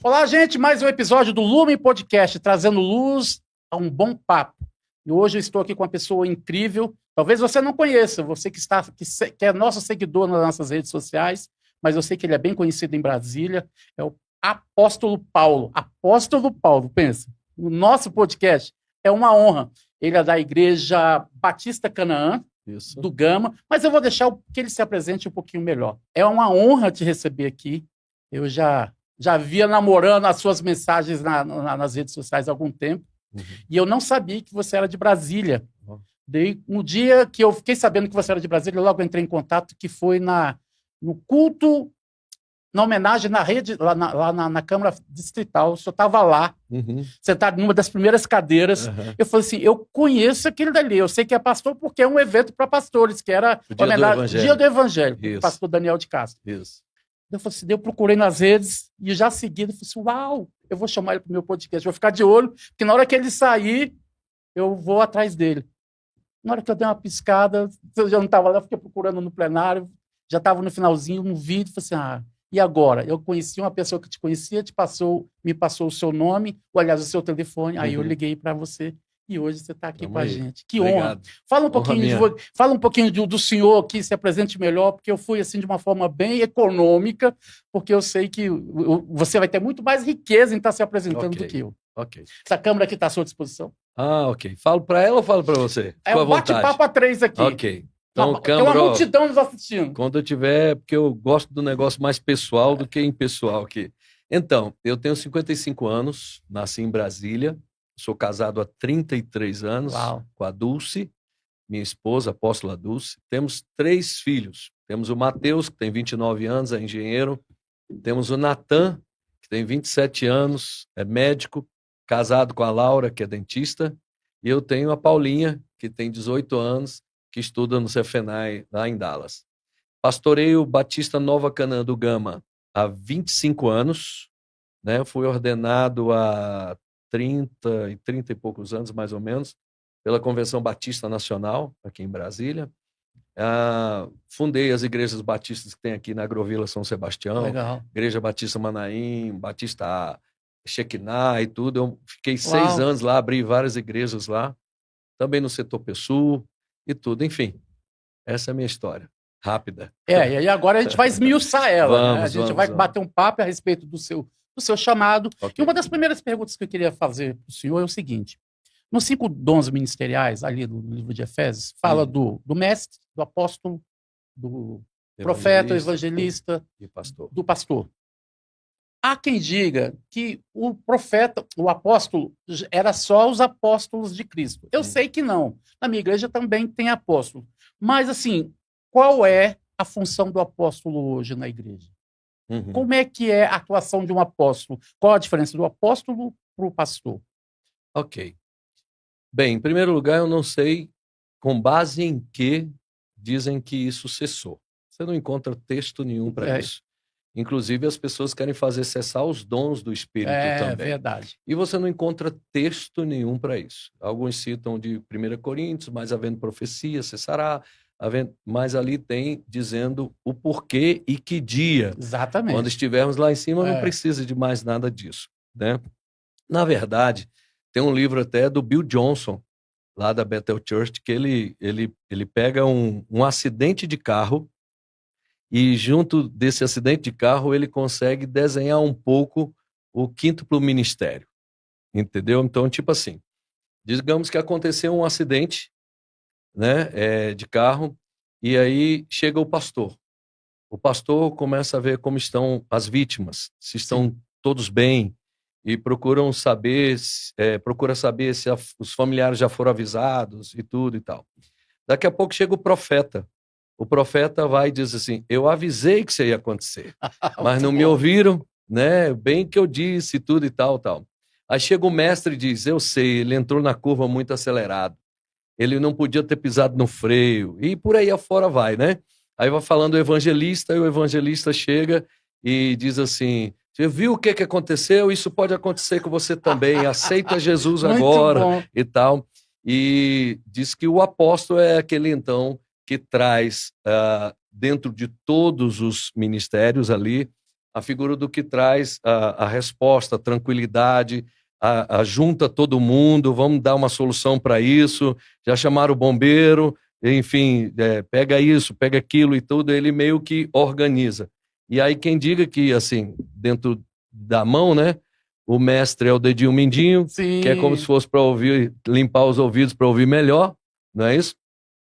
Olá, gente, mais um episódio do Lumen Podcast, trazendo luz a um bom papo. E hoje eu estou aqui com uma pessoa incrível. Talvez você não conheça, você que é nosso seguidor nas nossas redes sociais, mas eu sei que ele é bem conhecido em Brasília, é o Apóstolo Paulo. Apóstolo Paulo, pensa, o nosso podcast é uma honra. Ele é da Igreja Batista Canaã, Isso. do Gama, mas eu vou deixar que ele se apresente um pouquinho melhor. É uma honra te receber aqui. Eu já via namorando as suas mensagens nas redes sociais há algum tempo, e eu não sabia que você era de Brasília. Daí, no dia que eu fiquei sabendo que você era de Brasília, eu logo entrei em contato, que foi no culto, na homenagem na rede, lá na Câmara Distrital. O senhor estava lá, sentado numa das primeiras cadeiras. Eu falei assim, eu conheço aquele dali, eu sei que é pastor, porque é um evento para pastores, que era o Dia do Evangelho, do pastor Daniel de Castro. Isso. Eu falei assim, eu procurei nas redes e já seguido, eu falei assim, uau, eu vou chamar ele para o meu podcast, vou ficar de olho, porque na hora que ele sair, eu vou atrás dele. Na hora que eu dei uma piscada, eu já não estava lá, eu fiquei procurando no plenário, já estava no finalzinho, no vídeo, falei assim, e agora? Eu conheci uma pessoa que te conhecia, me passou o seu nome, ou aliás, o seu telefone, aí eu liguei para você. E hoje você está aqui com a gente. Que honra. Fala um pouquinho do senhor aqui, se apresente melhor, porque eu fui assim de uma forma bem econômica, porque eu sei que você vai ter muito mais riqueza em estar se apresentando do que eu. Ok. Essa câmera aqui está à sua disposição. Ok. Falo para ela ou falo para você? É um bate-papo a três aqui. Ok. Então, tem uma multidão nos assistindo. Quando eu tiver, porque eu gosto do negócio mais pessoal do que impessoal aqui. Então, eu tenho 55 anos, nasci em Brasília. Sou casado há 33 anos. Uau. Com a Dulce, minha esposa, a apóstola Dulce. Temos 3 filhos. Temos o Matheus, que tem 29 anos, é engenheiro. Temos o Natan, que tem 27 anos, é médico, casado com a Laura, que é dentista. E eu tenho a Paulinha, que tem 18 anos, que estuda no Cefenai, lá em Dallas. Pastoreio Batista Nova Canaã do Gama há 25 anos. Né? Fui ordenado há 30 e poucos anos, mais ou menos, pela Convenção Batista Nacional, aqui em Brasília. Fundei as igrejas batistas que tem aqui na Agrovila São Sebastião. Legal. Igreja Batista Manaim, Batista Shekinah e tudo. Eu fiquei 6 anos lá, abri várias igrejas lá. Também no setor PSUL e tudo. Enfim, essa é a minha história. Rápida. E aí agora a gente vai esmiuçar ela. A gente vai bater um papo a respeito do seu chamado. Okay. E uma das primeiras perguntas que eu queria fazer para o senhor é o seguinte. Nos 5 dons ministeriais, ali no livro de Efésios, fala do mestre, do apóstolo, do profeta, evangelista e pastor. Do pastor. Há quem diga que o profeta, o apóstolo, era só os apóstolos de Cristo. Eu sei que não. Na minha igreja também tem apóstolo. Mas, assim, qual é a função do apóstolo hoje na igreja? Como é que é a atuação de um apóstolo? Qual a diferença do apóstolo para o pastor? Ok. Bem, em primeiro lugar, eu não sei com base em que dizem que isso cessou. Você não encontra texto nenhum para isso. Inclusive, as pessoas querem fazer cessar os dons do Espírito também. É verdade. E você não encontra texto nenhum para isso. Alguns citam de 1 Coríntios, mas havendo profecia, cessará. Mas ali tem dizendo o porquê e que dia. Exatamente. Quando estivermos lá em cima, não precisa de mais nada disso. Né? Na verdade, tem um livro até do Bill Johnson, lá da Bethel Church, que ele pega um acidente de carro e junto desse acidente de carro ele consegue desenhar um pouco o quíntuplo ministério. Entendeu? Então, tipo assim, digamos que aconteceu um acidente, né, de carro, e aí chega o pastor. O pastor começa a ver como estão as vítimas, se estão todos bem, e procura saber se os familiares já foram avisados e tudo e tal. Daqui a pouco chega o profeta, o profeta vai e diz assim, eu avisei que isso ia acontecer, mas não Muito me bom. ouviram, né? Bem que eu disse, tudo e tal, tal. Aí chega o mestre e diz, eu sei, ele entrou na curva muito acelerado, ele não podia ter pisado no freio, e por aí afora vai, né? Aí vai falando o evangelista, e o evangelista chega e diz assim, você viu o que aconteceu? Isso pode acontecer com você também, aceita Jesus Muito agora bom. e tal. E diz que o apóstolo é aquele, então, que traz dentro de todos os ministérios ali, a figura do que traz a resposta, a tranquilidade, junta todo mundo, vamos dar uma solução para isso, já chamaram o bombeiro, enfim, pega isso, pega aquilo e tudo, ele meio que organiza. E aí quem diga que, assim, dentro da mão, né, o mestre é o dedinho mindinho, que é como se Sim. fosse para ouvir, limpar os ouvidos para ouvir melhor, não é isso?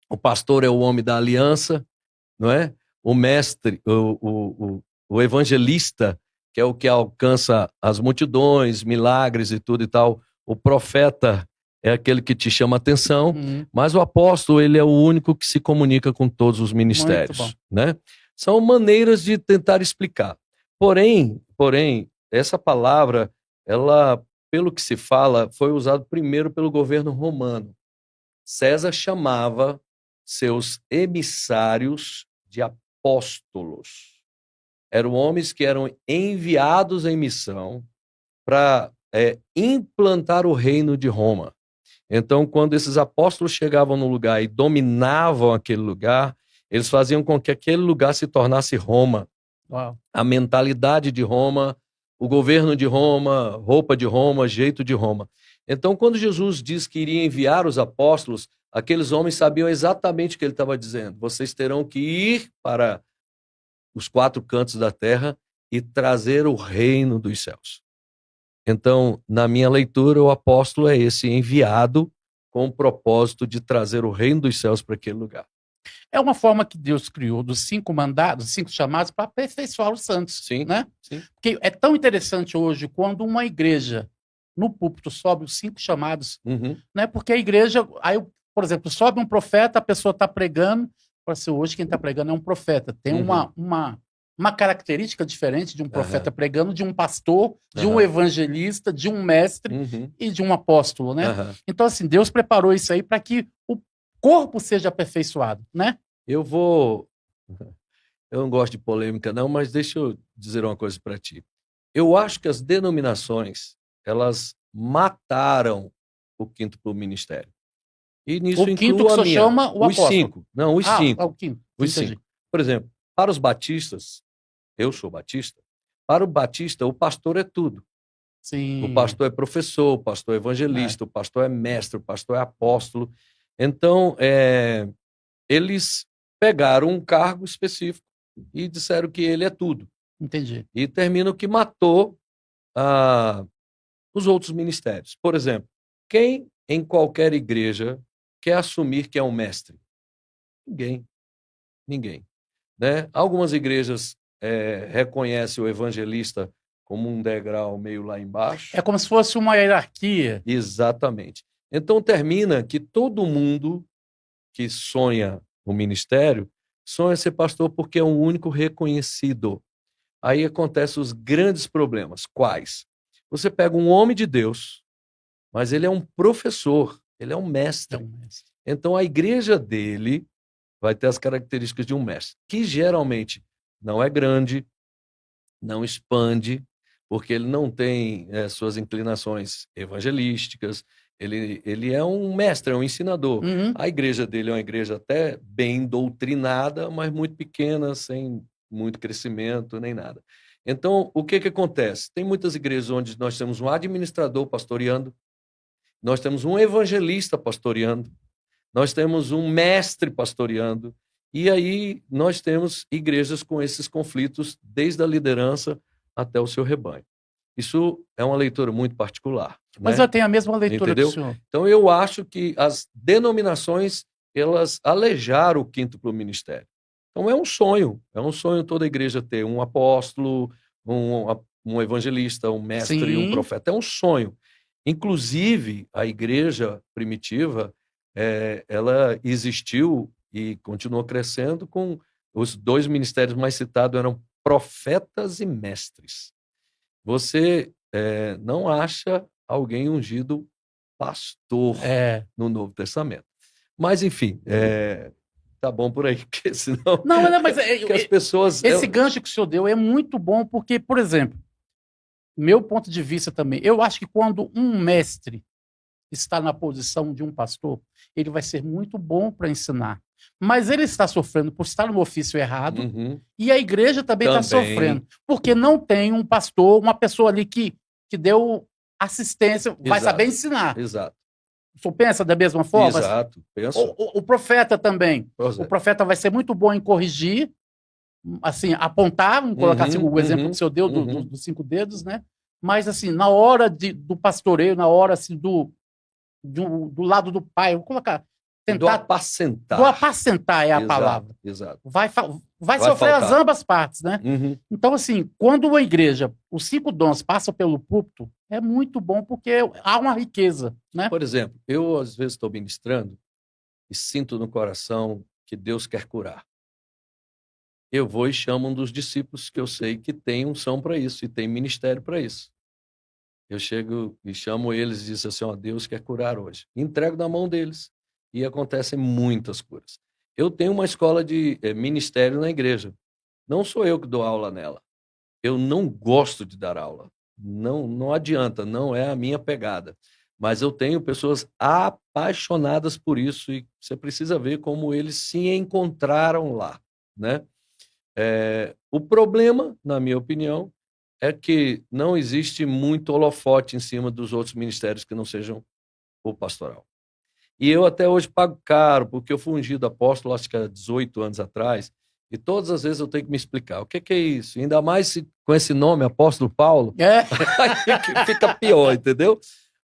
O pastor é o homem da aliança, não é? O mestre, o evangelista, que é o que alcança as multidões, milagres e tudo e tal. O profeta é aquele que te chama a atenção, mas o apóstolo, ele é o único que se comunica com todos os Muito bom. ministérios, né? São maneiras de tentar explicar. Porém, essa palavra, ela, pelo que se fala, foi usada primeiro pelo governo romano. César chamava seus emissários de apóstolos. Eram homens que eram enviados em missão para implantar o reino de Roma. Então, quando esses apóstolos chegavam no lugar e dominavam aquele lugar, eles faziam com que aquele lugar se tornasse Roma. Uau. A mentalidade de Roma, o governo de Roma, roupa de Roma, jeito de Roma. Então, quando Jesus diz que iria enviar os apóstolos, aqueles homens sabiam exatamente o que ele estava dizendo. Vocês terão que ir para os 4 cantos da terra e trazer o reino dos céus. Então, na minha leitura, o apóstolo é esse enviado com o propósito de trazer o reino dos céus para aquele lugar. É uma forma que Deus criou dos 5 mandados, 5 chamados, para aperfeiçoar os santos. Sim, né? sim. Porque é tão interessante hoje quando uma igreja, no púlpito, sobe os 5 chamados, né? Porque a igreja, aí, por exemplo, sobe um profeta, a pessoa está pregando, fala assim, hoje quem está pregando é um profeta. Tem uma característica diferente de um profeta pregando, de um pastor, de um evangelista, de um mestre e de um apóstolo, né? Então, assim, Deus preparou isso aí para que o corpo seja aperfeiçoado, né? Eu não gosto de polêmica não, mas deixa eu dizer uma coisa para ti. Eu acho que as denominações, elas mataram o quíntuplo ministério. E nisso O quinto incluo que a só minha. chama o Os apóstolo. 5. Não, os 5. O quinto. Os Entendi. 5. Por exemplo, para os batistas, eu sou batista, para o batista, o pastor é tudo. Sim. O pastor é professor, o pastor é evangelista, o pastor é mestre, o pastor é apóstolo. Então, eles pegaram um cargo específico e disseram que ele é tudo. Entendi. E terminam que matou os outros ministérios. Por exemplo, quem em qualquer igreja quer assumir que é um mestre? Ninguém. Né? Algumas igrejas reconhecem o evangelista como um degrau meio lá embaixo. É como se fosse uma hierarquia. Exatamente. Então termina que todo mundo que sonha o ministério sonha ser pastor porque é o único reconhecido. Aí acontecem os grandes problemas. Quais? Você pega um homem de Deus, mas ele é um professor, ele é um mestre. Então a igreja dele vai ter as características de um mestre, que geralmente não é grande, não expande, porque ele não tem suas inclinações evangelísticas, ele é um mestre, é um ensinador. A igreja dele é uma igreja até bem doutrinada, mas muito pequena, sem muito crescimento, nem nada. Então, o que acontece? Tem muitas igrejas onde nós temos um administrador pastoreando, nós temos um evangelista pastoreando, nós temos um mestre pastoreando, e aí nós temos igrejas com esses conflitos, desde a liderança até o seu rebanho. Isso é uma leitura muito particular. Mas né? eu tenho a mesma leitura Entendeu? do senhor. Então eu acho que as denominações, elas alejaram o quíntuplo ministério. Então é um sonho toda a igreja ter um apóstolo, um evangelista, um mestre e um profeta. É um sonho. Inclusive, a igreja primitiva, ela existiu e continuou crescendo com os 2 ministérios mais citados eram profetas e mestres. Você não acha alguém ungido pastor no Novo Testamento. Mas, enfim, tá bom por aí, porque senão... Não, mas que as pessoas... esse gancho que o senhor deu é muito bom, porque, por exemplo, meu ponto de vista também, eu acho que quando um mestre está na posição de um pastor, ele vai ser muito bom para ensinar. Mas ele está sofrendo por estar no ofício errado, e a igreja também está sofrendo, porque não tem um pastor, uma pessoa ali que deu assistência, vai saber ensinar. Exato. O senhor pensa da mesma forma? Exato, penso. O profeta também. Pois é. O profeta vai ser muito bom em corrigir, assim, apontar, vamos colocar assim, o exemplo que o senhor deu dos 5 dedos, né? Mas, assim, na hora do pastoreio, na hora, assim, do lado do pai, vou colocar... Do apacentar. Do apacentar é a palavra. Exato. Vai sofrer faltar. as ambas partes, né? Então, assim, quando a igreja, os 5 dons passam pelo púlpito, é muito bom porque há uma riqueza, né? Por exemplo, eu às vezes estou ministrando e sinto no coração que Deus quer curar. Eu vou e chamo um dos discípulos que eu sei que tem unção para isso e tem ministério para isso. Eu chego e chamo eles e digo assim, ó, Deus quer curar hoje. Entrego na mão deles. E acontecem muitas curas. Eu tenho uma escola de ministério na igreja. Não sou eu que dou aula nela. Eu não gosto de dar aula. Não adianta, não é a minha pegada. Mas eu tenho pessoas apaixonadas por isso e você precisa ver como eles se encontraram lá, né? O problema, na minha opinião, é que não existe muito holofote em cima dos outros ministérios que não sejam o pastoral. E eu até hoje pago caro, porque eu fui ungido apóstolo, acho que há 18 anos atrás, e todas as vezes eu tenho que me explicar. O que é isso? Ainda mais com esse nome, Apóstolo Paulo, aí fica pior, entendeu?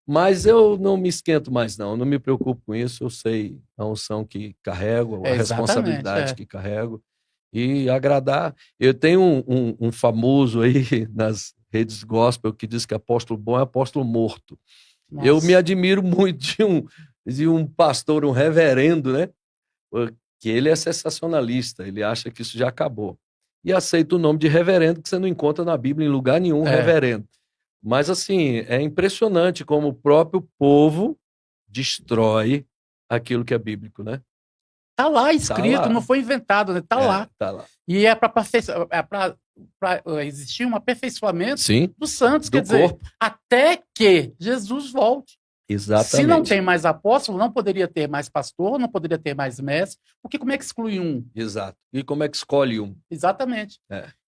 Mas eu não me esquento mais, não me preocupo com isso, eu sei a unção que carrego, a responsabilidade que carrego, e agradar. Eu tenho um famoso aí nas redes gospel que diz que apóstolo bom é apóstolo morto. Nossa. Eu me admiro muito de um pastor, um reverendo, né? Que ele é sensacionalista, ele acha que isso já acabou. E aceita o nome de reverendo, que você não encontra na Bíblia em lugar nenhum, reverendo. Mas, assim, é impressionante como o próprio povo destrói aquilo que é bíblico, né? Tá lá escrito, tá lá. Não foi inventado, né? Tá lá. Tá lá. E é para existir um aperfeiçoamento dos santos, quer dizer, até que Jesus volte. Exatamente. Se não tem mais apóstolo, não poderia ter mais pastor, não poderia ter mais mestre, porque como é que exclui um? Exato. E como é que escolhe um? Exatamente.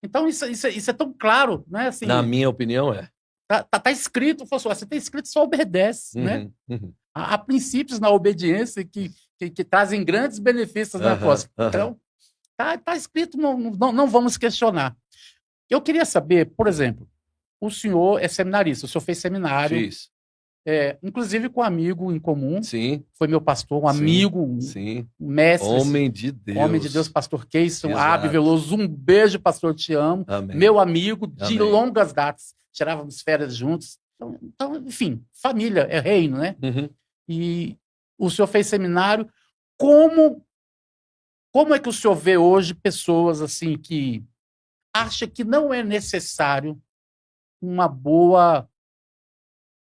Então, isso é tão claro, né? Assim, na minha opinião, Tá escrito, se tem escrito, só obedece, né? Há princípios na obediência que trazem grandes benefícios na apóstolo. Então, tá escrito, não vamos questionar. Eu queria saber, por exemplo, o senhor é seminarista, o senhor fez seminário. Fiz. Inclusive com um amigo em comum. Sim. Foi meu pastor, um amigo, um mestre. Homem de Deus. Homem de Deus, pastor Keison Abe Veloso. Um beijo, pastor, te amo. Amém. Meu amigo de longas datas. Tirávamos férias juntos. Então, enfim, família, é reino, né? E o senhor fez seminário. Como é que o senhor vê hoje pessoas assim que acham que não é necessário uma boa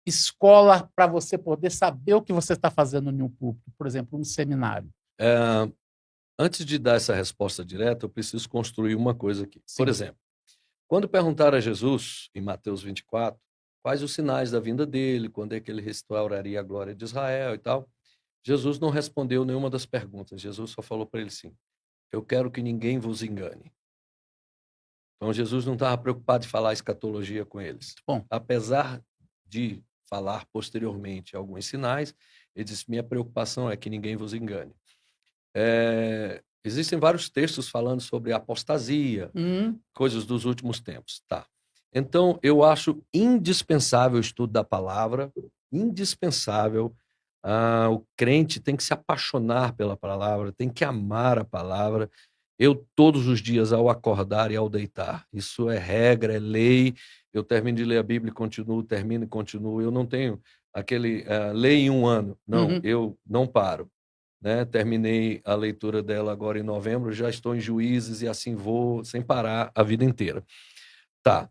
escola para você poder saber o que você está fazendo em um púlpito, por exemplo, um seminário? Antes de dar essa resposta direta, eu preciso construir uma coisa aqui. Por exemplo, quando perguntaram a Jesus, em Mateus 24, quais os sinais da vinda dele, quando é que ele restauraria a glória de Israel e tal, Jesus não respondeu nenhuma das perguntas. Jesus só falou para ele assim, eu quero que ninguém vos engane. Então, Jesus não estava preocupado em falar escatologia com eles. Bom. Apesar de falar posteriormente alguns sinais, ele disse, minha preocupação é que ninguém vos engane. Existem vários textos falando sobre apostasia, coisas dos últimos tempos. Tá. Então, eu acho indispensável o estudo da palavra, indispensável. O crente tem que se apaixonar pela palavra, tem que amar a palavra. Eu, todos os dias, ao acordar e ao deitar, isso é regra, é lei. Eu termino de ler a Bíblia e continuo, termino e continuo. Eu não tenho aquele lei em um ano. Não, eu não paro. né? Terminei a leitura dela agora em novembro, já estou em Juízes e assim vou sem parar a vida inteira. Tá.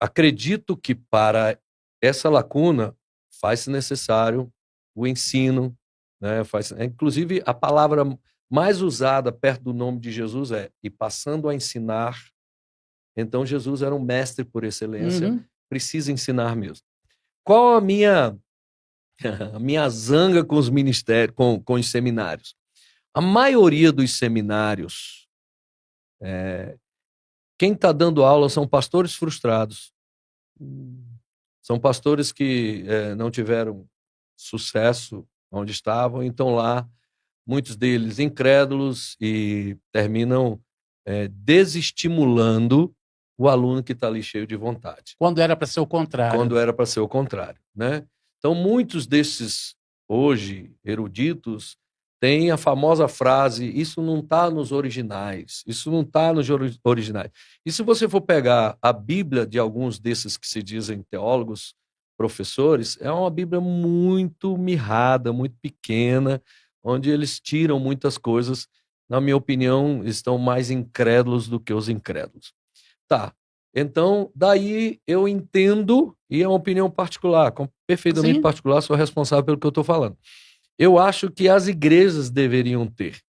Acredito que para essa lacuna faz-se necessário o ensino, né? Inclusive, a palavra mais usada perto do nome de Jesus é "e passando a ensinar". Então, Jesus era um mestre por excelência, Uhum. precisa ensinar mesmo. Qual a minha zanga com os ministérios, com os seminários? A maioria dos seminários, quem está dando aula são pastores frustrados. São pastores que não tiveram sucesso onde estavam, então lá, muitos deles incrédulos e terminam desestimulando o aluno que está ali cheio de vontade. Quando era para ser o contrário. Quando era para ser o contrário, né? Então, muitos desses, hoje, eruditos, têm a famosa frase: isso não está nos originais, isso não está nos originais. E se você for pegar a Bíblia de alguns desses que se dizem teólogos, professores, é uma Bíblia muito mirrada, muito pequena, onde eles tiram muitas coisas, na minha opinião, estão mais incrédulos do que os incrédulos. Tá. Então, daí eu entendo, e é uma opinião particular, perfeitamente Sim. particular, sou responsável pelo que eu estou falando. Eu acho que as igrejas deveriam ter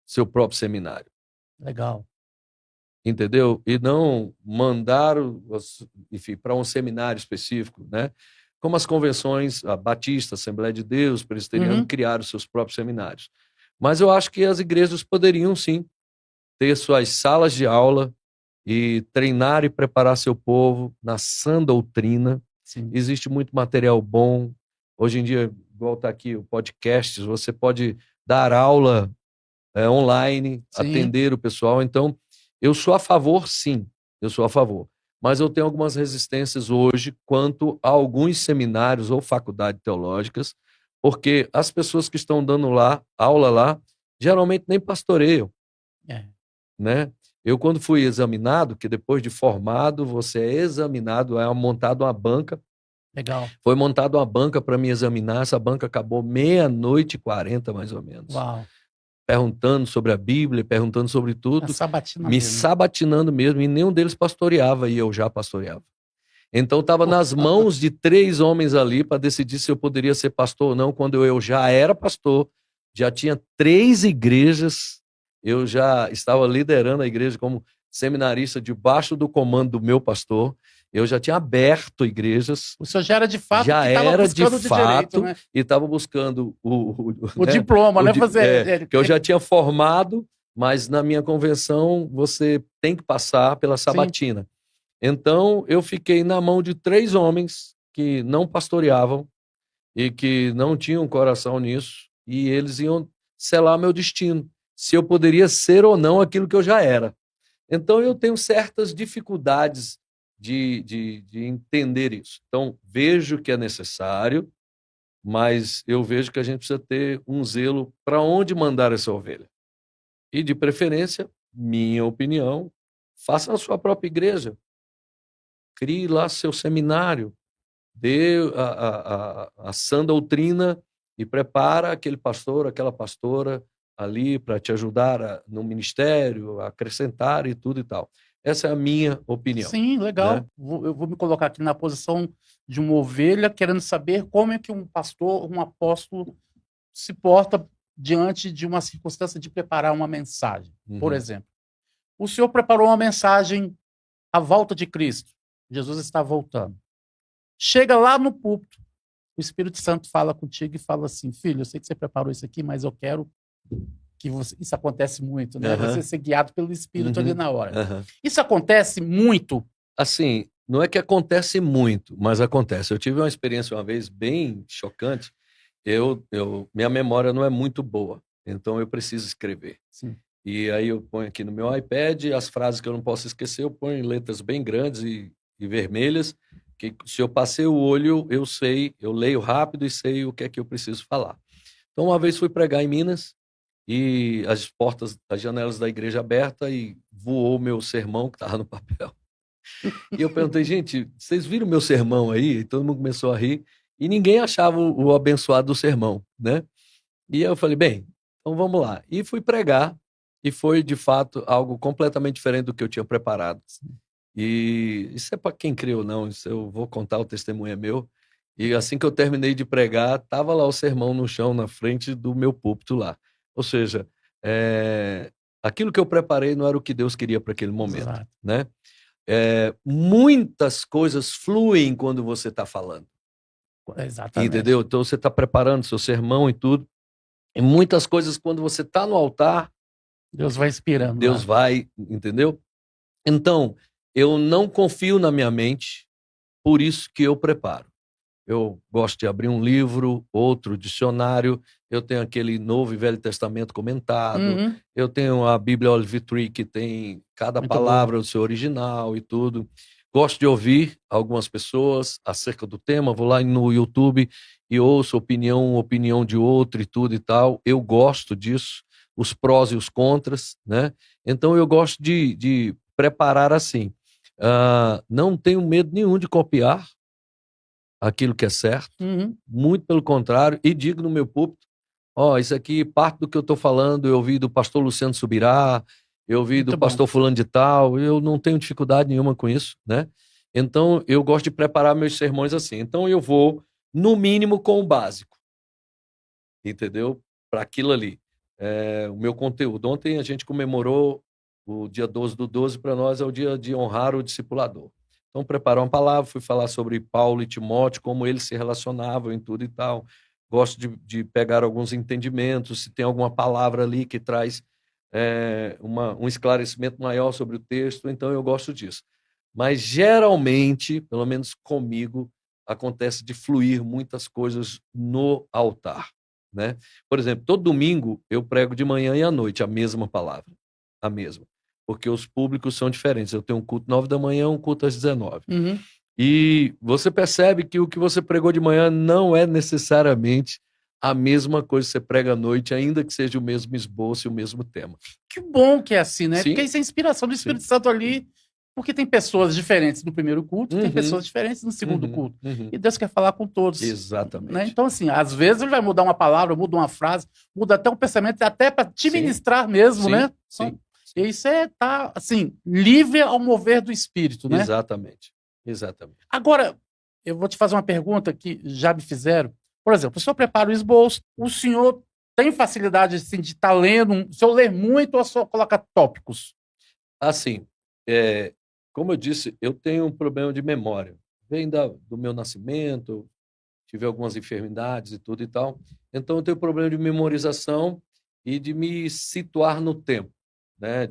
seu próprio seminário. Legal. Entendeu? E não mandar, enfim, para um seminário específico, né? Como as convenções, a Batista, a Assembleia de Deus, Presbiteriano, criaram seus próprios seminários. Mas eu acho que as igrejas poderiam, sim, ter suas salas de aula e treinar e preparar seu povo na sã doutrina. Sim. Existe muito material bom. Hoje em dia, igual está aqui o podcast, você pode dar aula online, Sim. atender o pessoal. Então, eu sou a favor, sim, eu sou a favor. Mas eu tenho algumas resistências hoje quanto a alguns seminários ou faculdades teológicas, porque as pessoas que estão dando aula lá, geralmente nem pastoreiam, né? Eu, quando fui examinado, que depois de formado, você é examinado, é montado uma banca. Legal. Foi montada uma banca para me examinar, essa banca acabou 00:40, mais ou menos. Uau. Perguntando sobre a Bíblia, perguntando sobre tudo, me sabatinando mesmo, e nenhum deles pastoreava, e eu já pastoreava. Então, estava nas mãos de 3 homens ali para decidir se eu poderia ser pastor ou não, quando eu já era pastor, já tinha 3 igrejas, eu já estava liderando a igreja como seminarista debaixo do comando do meu pastor, eu já tinha aberto igrejas. O senhor já era de fato já era de fato, direito, né? E estava buscando o diploma, né? Que eu já tinha formado, mas na minha convenção você tem que passar pela sabatina. Sim. Então eu fiquei na mão de 3 homens que não pastoreavam e que não tinham coração nisso, e eles iam selar meu destino, se eu poderia ser ou não aquilo que eu já era. Então eu tenho certas dificuldades de entender isso. Então, vejo que é necessário, mas eu vejo que a gente precisa ter um zelo para onde mandar essa ovelha. E, de preferência, minha opinião, faça a sua própria igreja. Crie lá seu seminário, dê a sã doutrina e prepara aquele pastor, aquela pastora ali para te ajudar no ministério, a acrescentar e tudo e tal. Essa é a minha opinião. Sim, legal. Né? Eu vou me colocar aqui na posição de uma ovelha, querendo saber como é que um pastor, um apóstolo se porta diante de uma circunstância de preparar uma mensagem. Por exemplo, o senhor preparou uma mensagem à volta de Cristo. Jesus está voltando. Chega lá no púlpito, o Espírito Santo fala contigo e fala assim: filho, eu sei que você preparou isso aqui, mas eu quero que isso acontece muito, né? Você ser guiado pelo Espírito ali na hora. Isso acontece muito? Assim, não é que acontece muito, mas acontece. Eu tive uma experiência uma vez bem chocante. Minha memória não é muito boa, então eu preciso escrever. Sim. E aí eu ponho aqui no meu iPad as frases que eu não posso esquecer, eu ponho em letras bem grandes e vermelhas, que se eu passei o olho, eu sei, eu leio rápido e sei o que é que eu preciso falar. Então, uma vez fui pregar em Minas, e as portas, as janelas da igreja aberta, e voou meu sermão que estava no papel. E eu perguntei: gente, vocês viram meu sermão aí? E todo mundo começou a rir, e ninguém achava o abençoado do sermão, né? E eu falei, bem, então vamos lá. E fui pregar, e foi, de fato, algo completamente diferente do que eu tinha preparado. E isso é para quem crê ou não, isso eu vou contar, o testemunho é meu. E assim que eu terminei de pregar, estava lá o sermão no chão, na frente do meu púlpito lá. Ou seja, aquilo que eu preparei não era o que Deus queria para aquele momento, Exato. né? Muitas coisas fluem quando você está falando. Exatamente. Entendeu? Então você está preparando seu sermão e tudo. E muitas coisas, quando você está no altar, Deus vai inspirando. Deus vai, entendeu? Então, eu não confio na minha mente, por isso que eu preparo. Eu gosto de abrir um livro, outro dicionário, eu tenho aquele Novo e Velho Testamento comentado, eu tenho a Bíblia Olive Tree, que tem cada Muito palavra boa. do seu original e tudo. Gosto de ouvir algumas pessoas acerca do tema, vou lá no YouTube e ouço opinião de outro e tudo e tal. Eu gosto disso, os prós e os contras, né? Então eu gosto de preparar assim. Não tenho medo nenhum de copiar aquilo que é certo, muito pelo contrário, e digo no meu púlpito, isso aqui, parte do que eu estou falando, eu ouvi do pastor Luciano Subirá, eu ouvi Muito do bom. pastor fulano de tal, eu não tenho dificuldade nenhuma com isso, né? Então, eu gosto de preparar meus sermões assim. Então, eu vou, no mínimo, com o básico, entendeu? Para aquilo ali. O meu conteúdo. Ontem a gente comemorou o dia 12/12, para nós é o dia de honrar o discipulador. Então, preparar uma palavra, fui falar sobre Paulo e Timóteo, como eles se relacionavam em tudo e tal. Gosto de pegar alguns entendimentos, se tem alguma palavra ali que traz um esclarecimento maior sobre o texto, então eu gosto disso. Mas, geralmente, pelo menos comigo, acontece de fluir muitas coisas no altar, né? Por exemplo, todo domingo eu prego de manhã e à noite a mesma palavra, a mesma. Porque os públicos são diferentes. Eu tenho um culto 9 da manhã, um culto às 19. E você percebe que o que você pregou de manhã não é necessariamente a mesma coisa que você prega à noite, ainda que seja o mesmo esboço e o mesmo tema. Que bom que é assim, né? Sim. Porque isso é inspiração do Espírito Santo ali, porque tem pessoas diferentes no primeiro culto, tem pessoas diferentes no segundo culto. E Deus quer falar com todos. Exatamente. Né? Então, assim, às vezes ele vai mudar uma palavra, muda uma frase, muda até um pensamento, até para te ministrar mesmo, né? Sim. E isso tá, assim, livre ao mover do Espírito, né? Exatamente. Agora, eu vou te fazer uma pergunta que já me fizeram. Por exemplo, o senhor prepara o esboço, o senhor tem facilidade assim, de estar lendo, o senhor lê muito ou só coloca tópicos? Assim, como eu disse, eu tenho um problema de memória. Vem do meu nascimento, tive algumas enfermidades e tudo e tal. Então, eu tenho problema de memorização e de me situar no tempo, né?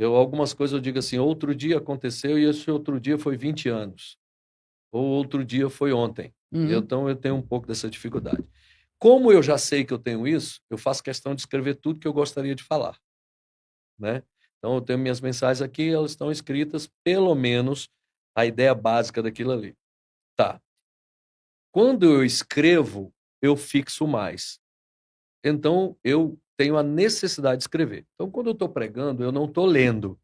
Algumas coisas eu digo assim, outro dia aconteceu e esse outro dia foi 20 anos. Ou outro dia foi ontem. Então, eu tenho um pouco dessa dificuldade. Como eu já sei que eu tenho isso, eu faço questão de escrever tudo que eu gostaria de falar, né? Então, eu tenho minhas mensagens aqui, elas estão escritas, pelo menos, a ideia básica daquilo ali. Tá. Quando eu escrevo, eu fixo mais. Então, eu tenho a necessidade de escrever. Então, quando eu estou pregando, eu não estou lendo.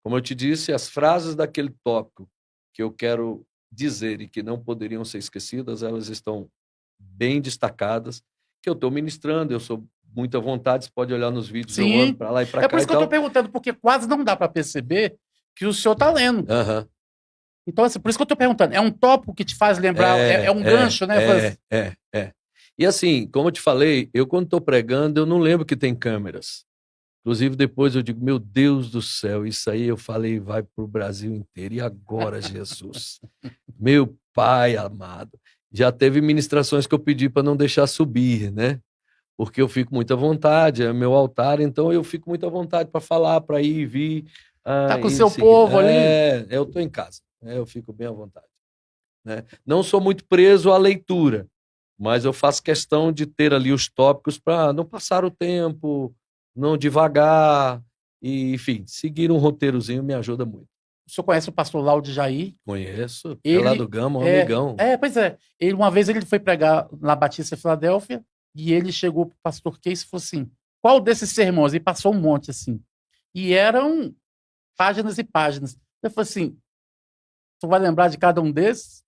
Como eu te disse, as frases daquele tópico que eu quero dizer e que não poderiam ser esquecidas, elas estão bem destacadas, que eu estou ministrando, eu sou muito à vontade, você pode olhar nos vídeos, eu ando para lá e para cá. É por isso que eu estou perguntando, porque quase não dá para perceber que o senhor está lendo. Então, assim, por isso que eu estou perguntando, é um tópico que te faz lembrar, é um gancho, né? E assim, como eu te falei, eu quando estou pregando, eu não lembro que tem câmeras. Inclusive, depois eu digo, meu Deus do céu, isso aí eu falei, vai para o Brasil inteiro. E agora, Jesus? Meu Pai amado. Já teve ministrações que eu pedi para não deixar subir, né? Porque eu fico muito à vontade, é meu altar, então eu fico muito à vontade para falar, para ir e vir. Tá com o seu povo ali. Eu estou em casa, eu fico bem à vontade. Né? Não sou muito preso à leitura, mas eu faço questão de ter ali os tópicos para não passar o tempo, não devagar, e, enfim, seguir um roteirozinho me ajuda muito. O senhor conhece o pastor Laude Jair? Conheço, é lá do Gama, um amigão. Pois é. Uma vez ele foi pregar na Batista Filadélfia e ele chegou para o pastor Case e falou assim, qual desses sermões? E passou um monte, assim. E eram páginas e páginas. Eu falei assim, tu vai lembrar de cada um desses?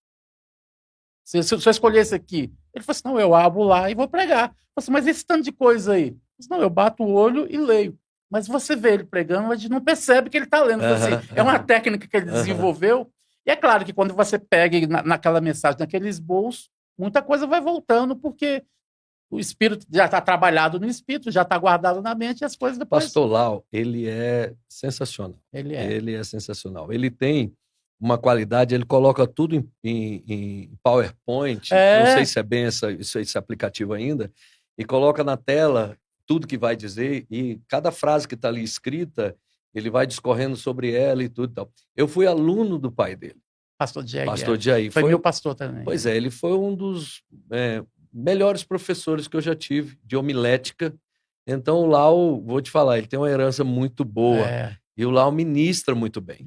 Se eu escolher esse aqui, Ele falou assim, não, eu abro lá e vou pregar. Eu falei assim, mas esse tanto de coisa aí? Eu falei assim, não, eu bato o olho e leio. Mas você vê ele pregando, a gente não percebe que ele está lendo. Eu falei assim, é uma técnica que ele desenvolveu. E é claro que quando você pega naquela mensagem, naquele esboço, muita coisa vai voltando, porque o espírito já está trabalhado no espírito, já está guardado na mente, e as coisas depois... Pastor Lau, ele é sensacional. Ele é. Ele é sensacional. Ele tem uma qualidade, ele coloca tudo em PowerPoint, não sei se é bem esse aplicativo ainda, e coloca na tela tudo que vai dizer, e cada frase que está ali escrita, ele vai discorrendo sobre ela e tudo e tal. Eu fui aluno do pai dele. Pastor Jair. Pastor Jair. Foi meu pastor também. Pois é, ele foi um dos melhores professores que eu já tive, de homilética. Então, o Lau, vou te falar, ele tem uma herança muito boa. E o Lau ministra muito bem.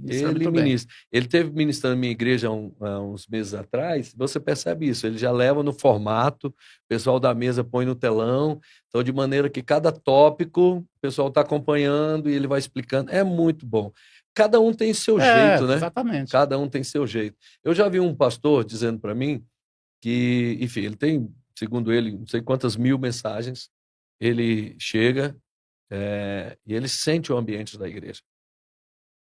Ele teve ministrando na minha igreja há uns meses atrás, você percebe isso, ele já leva no formato, o pessoal da mesa põe no telão, então de maneira que cada tópico o pessoal está acompanhando e ele vai explicando, é muito bom. Cada um tem seu jeito, né? Exatamente. Cada um tem seu jeito. Eu já vi um pastor dizendo para mim que, enfim, ele tem, segundo ele, não sei quantas mil mensagens, ele chega e ele sente o ambiente da igreja.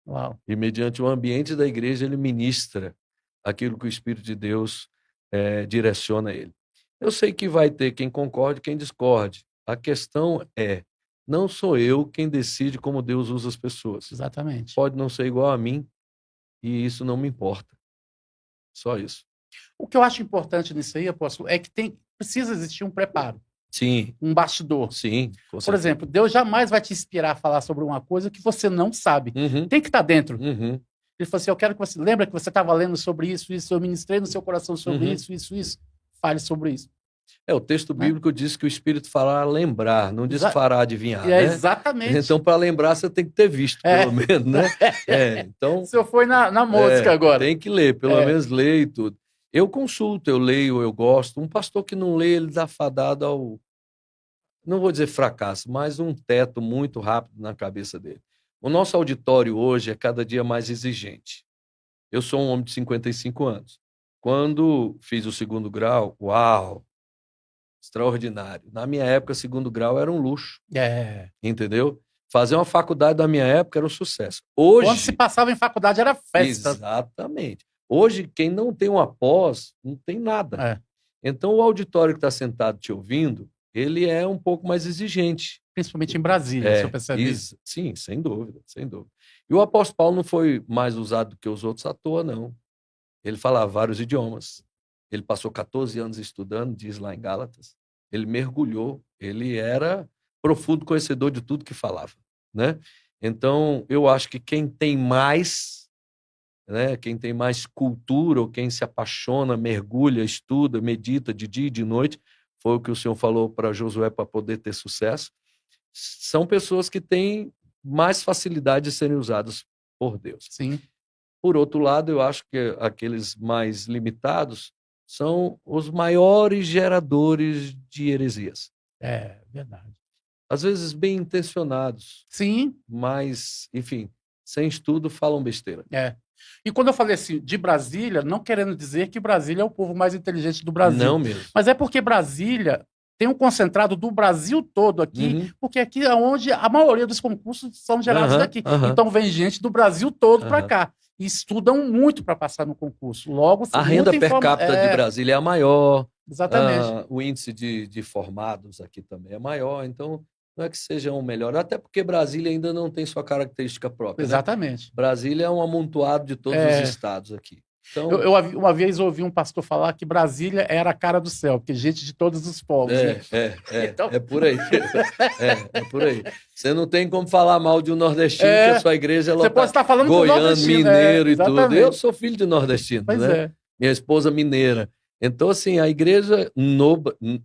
Uau. E mediante o ambiente da igreja ele ministra aquilo que o Espírito de Deus direciona ele. Eu sei que vai ter quem concorde, quem discorde. A questão não sou eu quem decide como Deus usa as pessoas. Exatamente. Pode não ser igual a mim e isso não me importa. Só isso. O que eu acho importante nisso aí, apóstolo, é que precisa existir um preparo. Sim. Um bastidor. Sim. Por exemplo, Deus jamais vai te inspirar a falar sobre uma coisa que você não sabe. Tem que estar dentro. Ele falou assim, eu quero que você... Lembra que você estava lendo sobre isso, eu ministrei no seu coração sobre isso. Fale sobre isso. O texto bíblico diz que o Espírito fará lembrar, não diz fará adivinhar, né? Exatamente. Então, para lembrar, você tem que ter visto, pelo menos, né? Então, se eu for na mosca agora. Tem que ler, pelo menos ler e tudo. Eu consulto, eu leio, eu gosto. Um pastor que não lê, ele dá fadado ao... Não vou dizer fracasso, mas um teto muito rápido na cabeça dele. O nosso auditório hoje é cada dia mais exigente. Eu sou um homem de 55 anos. Quando fiz o segundo grau, uau, extraordinário. Na minha época, segundo grau era um luxo. Entendeu? Fazer uma faculdade na minha época era um sucesso. Hoje, quando se passava em faculdade era festa. Exatamente. Hoje, quem não tem uma pós, não tem nada. Então, o auditório que está sentado te ouvindo, ele é um pouco mais exigente. Principalmente em Brasília, se eu perceber isso. Sim, sem dúvida, sem dúvida. E o apóstolo Paulo não foi mais usado do que os outros à toa, não. Ele falava vários idiomas. Ele passou 14 anos estudando, diz lá em Gálatas. Ele mergulhou, ele era profundo conhecedor de tudo que falava, né? Então, eu acho que quem tem mais, né, quem tem mais cultura, ou quem se apaixona, mergulha, estuda, medita de dia e de noite, foi o que o Senhor falou para Josué para poder ter sucesso, são pessoas que têm mais facilidade de serem usadas por Deus. Sim. Por outro lado, eu acho que aqueles mais limitados são os maiores geradores de heresias. Verdade. Às vezes bem intencionados. Sim. Mas, enfim, sem estudo falam besteira. E quando eu falei assim, de Brasília, não querendo dizer que Brasília é o povo mais inteligente do Brasil. Não mesmo. Mas é porque Brasília tem um concentrado do Brasil todo aqui, porque aqui é onde a maioria dos concursos são gerados daqui. Então vem gente do Brasil todo para cá. E estudam muito para passar no concurso. Logo, a renda per capita de Brasília é a maior. Exatamente. O índice de formados aqui também é maior. Então, não é que seja um melhor. Até porque Brasília ainda não tem sua característica própria. Exatamente. Né? Brasília é um amontoado de todos os estados aqui. Então, eu uma vez ouvi um pastor falar que Brasília era a cara do céu, porque gente de todos os povos. Então... é por aí. É por aí. Você não tem como falar mal de um nordestino, que a sua igreja é Você pode estar falando goiano, mineiro e tudo. Eu sou filho de nordestino, pois né? Minha esposa mineira. Então, assim, a igreja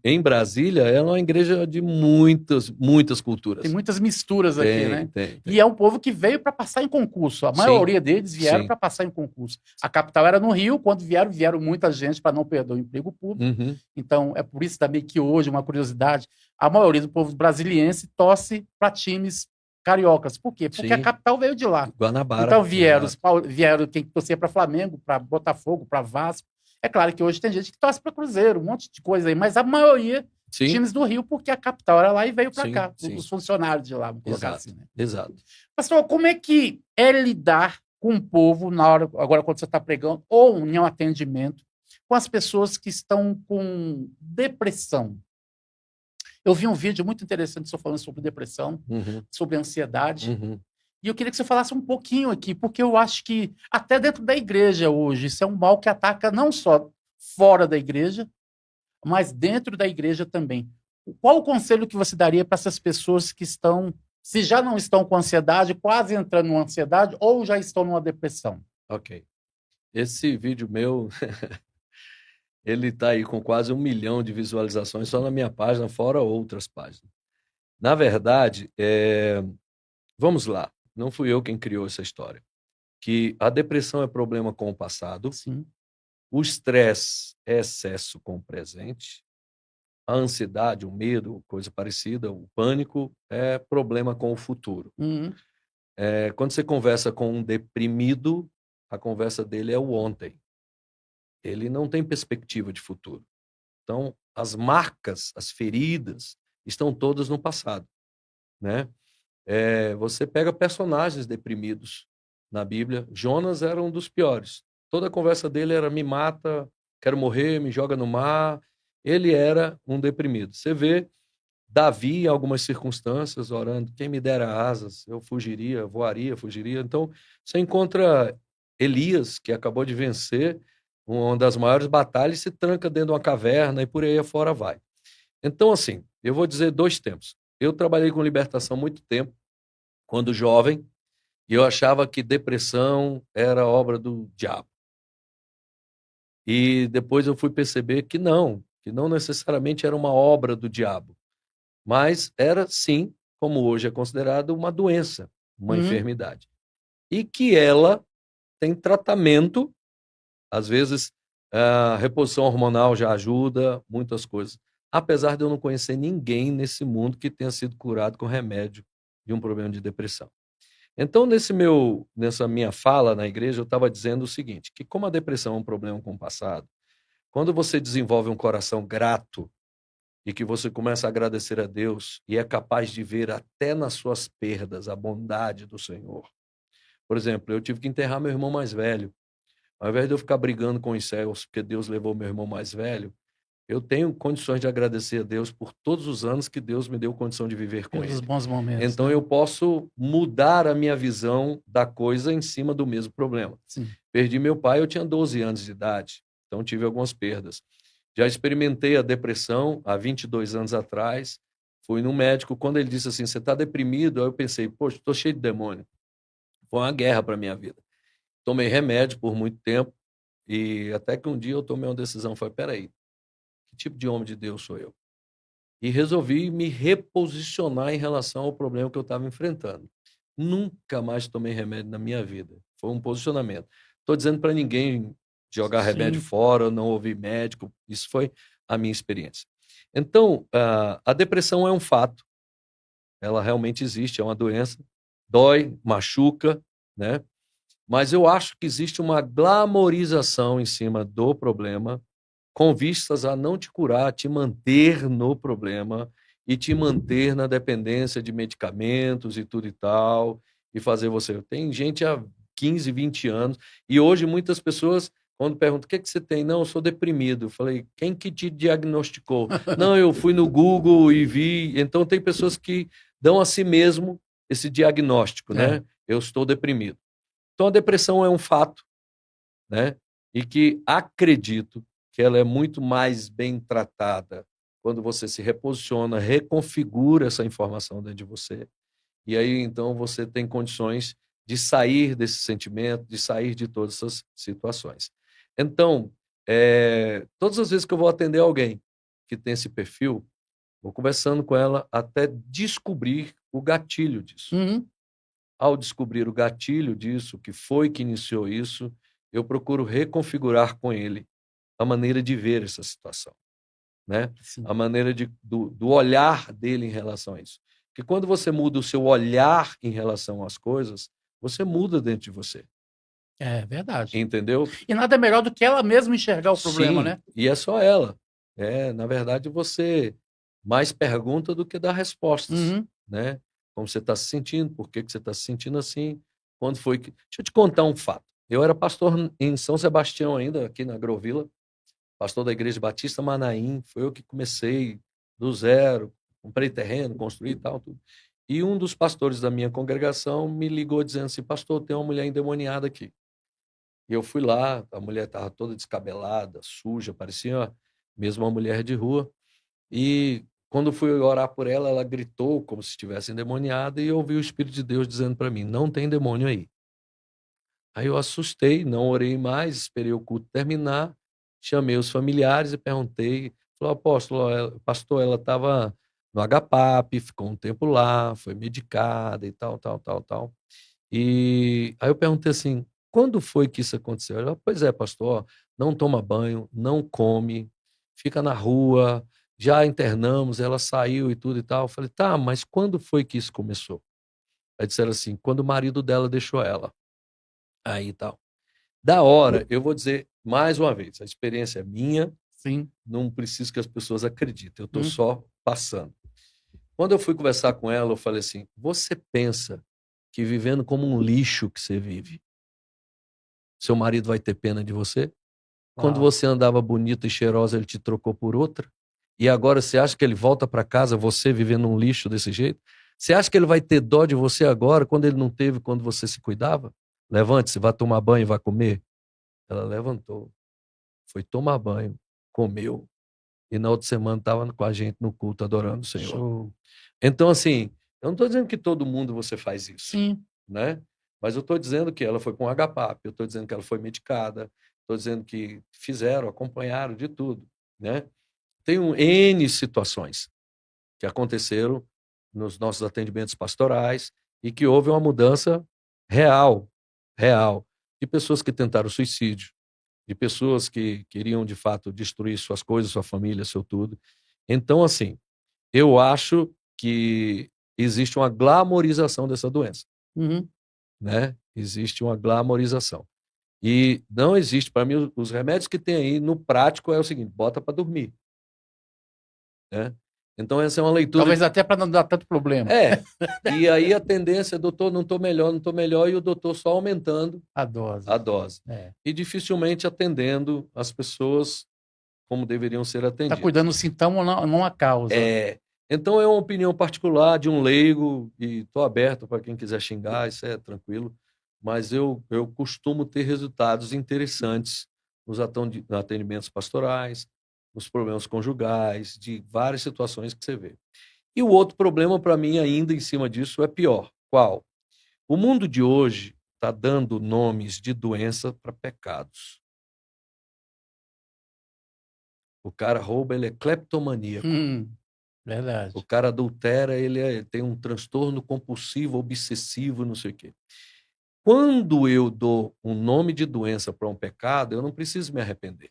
em Brasília é uma igreja de muitas culturas. Tem muitas misturas aqui, né? Tem. E é um povo que veio para passar em concurso. A maioria deles vieram para passar em concurso. A capital era no Rio, quando vieram muita gente para não perder o emprego público. Então, é por isso também que hoje, uma curiosidade, a maioria do povo brasiliense torce para times cariocas. Por quê? Porque a capital veio de lá. Guanabara. Então vieram quem torcia para Flamengo, para Botafogo, para Vasco. É claro que hoje tem gente que torce para Cruzeiro, um monte de coisa aí, mas a maioria Sim, times do Rio, porque a capital era lá e veio para sim, cá, sim. os funcionários de lá, vamos colocar Exato, assim, né? exato. Pastor, como é que é lidar com o povo na hora, agora quando você está pregando, ou em um atendimento, com as pessoas que estão com depressão? Eu vi um vídeo muito interessante, só falando sobre depressão, Uhum, sobre ansiedade, uhum. e eu queria que você falasse um pouquinho aqui, porque eu acho que até dentro da igreja hoje, isso é um mal que ataca não só fora da igreja, mas dentro da igreja também. Qual o conselho que você daria para essas pessoas que estão, se já não estão com ansiedade, quase entrando numa ansiedade, ou já estão numa depressão? Ok. Esse vídeo meu, ele está aí com quase 1 milhão de visualizações só na minha página, fora outras páginas. Na verdade, vamos lá, não fui eu quem criou essa história. Que a depressão é problema com o passado, Sim. o estresse é excesso com o presente, a ansiedade, o medo, coisa parecida, o pânico é problema com o futuro. Uhum. Quando você conversa com um deprimido, a conversa dele é o ontem. Ele não tem perspectiva de futuro. Então, as marcas, as feridas, estão todas no passado, né? Você pega personagens deprimidos na Bíblia. Jonas era um dos piores. Toda a conversa dele era: me mata, quero morrer, me joga no mar. Ele era um deprimido. Você vê Davi, em algumas circunstâncias, orando: quem me dera asas, eu fugiria, voaria, fugiria. Então, você encontra Elias, que acabou de vencer uma das maiores batalhas, se tranca dentro de uma caverna e por aí afora vai. Então, assim, eu vou dizer 2 tempos. Eu trabalhei com libertação há muito tempo, quando jovem, e eu achava que depressão era obra do diabo. E depois eu fui perceber que não necessariamente era uma obra do diabo, mas era sim, como hoje é considerado, uma doença, uma Uhum. enfermidade. E que ela tem tratamento, às vezes a reposição hormonal já ajuda, muitas coisas. Apesar de eu não conhecer ninguém nesse mundo que tenha sido curado com remédio de um problema de depressão. Então, nessa minha fala na igreja, eu estava dizendo o seguinte, que como a depressão é um problema com o passado, quando você desenvolve um coração grato e que você começa a agradecer a Deus e é capaz de ver até nas suas perdas a bondade do Senhor. Por exemplo, eu tive que enterrar meu irmão mais velho. Ao invés de eu ficar brigando com os céus porque Deus levou meu irmão mais velho, eu tenho condições de agradecer a Deus por todos os anos que Deus me deu condição de viver com Pelos ele. bons momentos, Então né? eu posso mudar a minha visão da coisa em cima do mesmo problema. Sim. Perdi meu pai, eu tinha 12 anos de idade, então tive algumas perdas. Já experimentei a depressão há 22 anos atrás. Fui no médico, quando ele disse assim: você está deprimido? Aí eu pensei: poxa, estou cheio de demônio. Foi uma guerra para minha vida. Tomei remédio por muito tempo e até que um dia eu tomei uma decisão, foi: peraí, que tipo de homem de Deus sou eu? E resolvi me reposicionar em relação ao problema que eu estava enfrentando. Nunca mais tomei remédio na minha vida. Foi um posicionamento. Estou dizendo para ninguém jogar remédio Sim. fora, não ouvir médico. Isso foi a minha experiência. Então, a depressão é um fato. Ela realmente existe, é uma doença. Dói, machuca, né? Mas eu acho que existe uma glamorização em cima do problema com vistas a não te curar, te manter no problema e te manter na dependência de medicamentos e tudo e tal, e fazer você. Tem gente há 15, 20 anos, e hoje muitas pessoas, quando perguntam o que é que você tem, não, eu sou deprimido. Eu falei, quem que te diagnosticou? Não, eu fui no Google e vi. Então, tem pessoas que dão a si mesmo esse diagnóstico, É. né? Eu estou deprimido. Então, a depressão é um fato, né? E que acredito que ela é muito mais bem tratada quando você se reposiciona, reconfigura essa informação dentro de você. E aí, então, você tem condições de sair desse sentimento, de sair de todas essas situações. Então, todas as vezes que eu vou atender alguém que tem esse perfil, vou conversando com ela até descobrir o gatilho disso. Uhum. Ao descobrir o gatilho disso, que foi que iniciou isso, eu procuro reconfigurar com ele a maneira de ver essa situação, né? Sim. A maneira do olhar dele em relação a isso. Porque quando você muda o seu olhar em relação às coisas, você muda dentro de você. É verdade. entendeu? E nada melhor do que ela mesma enxergar o problema, Sim, né? e é só ela. Na verdade, você mais pergunta do que dá respostas, Uhum. né? Como você está se sentindo, por que que você está se sentindo assim, quando foi que... Deixa eu te contar um fato. Eu era pastor em São Sebastião ainda, aqui na Agrovila, pastor da Igreja Batista Manaim, foi eu que comecei do zero, comprei terreno, construí e tal, tudo. E um dos pastores da minha congregação me ligou dizendo assim, pastor, tem uma mulher endemoniada aqui. E eu fui lá, a mulher estava toda descabelada, suja, parecia mesmo uma mulher de rua. E quando fui orar por ela, ela gritou como se estivesse endemoniada e eu ouvi o Espírito de Deus dizendo para mim, não tem demônio aí. Aí eu assustei, não orei mais, esperei o culto terminar, chamei os familiares e perguntei, falou, apóstolo, pastor, ela estava no HPAP, ficou um tempo lá, foi medicada e tal, tal, tal, tal. E aí eu perguntei assim, quando foi que isso aconteceu? Ela, pois é, pastor, ó, não toma banho, não come, fica na rua, já internamos, ela saiu e tudo e tal. Eu falei, tá, mas quando foi que isso começou? Aí disseram assim, quando o marido dela deixou ela. Aí tal. Da hora, eu vou dizer mais uma vez, a experiência é minha, Sim. não preciso que as pessoas acreditem, eu estou Hum. só passando. Quando eu fui conversar com ela, eu falei assim, você pensa que vivendo como um lixo que você vive, seu marido vai ter pena de você? Quando Uau. você andava bonita e cheirosa, ele te trocou por outra? E agora você acha que ele volta para casa, você vivendo um lixo desse jeito? Você acha que ele vai ter dó de você agora, quando ele não teve, quando você se cuidava? Levante-se, vá tomar banho e vá comer. Ela levantou, foi tomar banho, comeu, e na outra semana estava com a gente no culto adorando o Senhor. Show. Então, assim, eu não estou dizendo que todo mundo você faz isso, Sim. né? Mas eu estou dizendo que ela foi com HPAP, eu estou dizendo que ela foi medicada, estou dizendo que fizeram, acompanharam de tudo, né? Tem N situações que aconteceram nos nossos atendimentos pastorais e que houve uma mudança real, real, de pessoas que tentaram suicídio, de pessoas que queriam, de fato, destruir suas coisas, sua família, seu tudo. Então, assim, eu acho que existe uma glamorização dessa doença, Uhum. né? Existe uma glamorização. E não existe, para mim, os remédios que tem aí, no prático, é o seguinte, bota para dormir, né? Então, essa é uma leitura... Talvez até para não dar tanto problema. E aí a tendência é, doutor, não estou melhor, não estou melhor, e o doutor só aumentando A dose. a dose. É. E dificilmente atendendo as pessoas como deveriam ser Tá atendidas. cuidando do sintoma, não a causa. Então é uma opinião particular de um leigo, e estou aberto para quem quiser xingar, isso é tranquilo, mas eu costumo ter resultados interessantes nos atendimentos pastorais, nos problemas conjugais, de várias situações que você vê. E o outro problema, para mim, ainda em cima disso, é pior. Qual? O mundo de hoje está dando nomes de doença para pecados. O cara rouba, ele é cleptomaníaco. Verdade. O cara adultera, ele tem um transtorno compulsivo, obsessivo, não sei o quê. Quando eu dou um nome de doença para um pecado, eu não preciso me arrepender.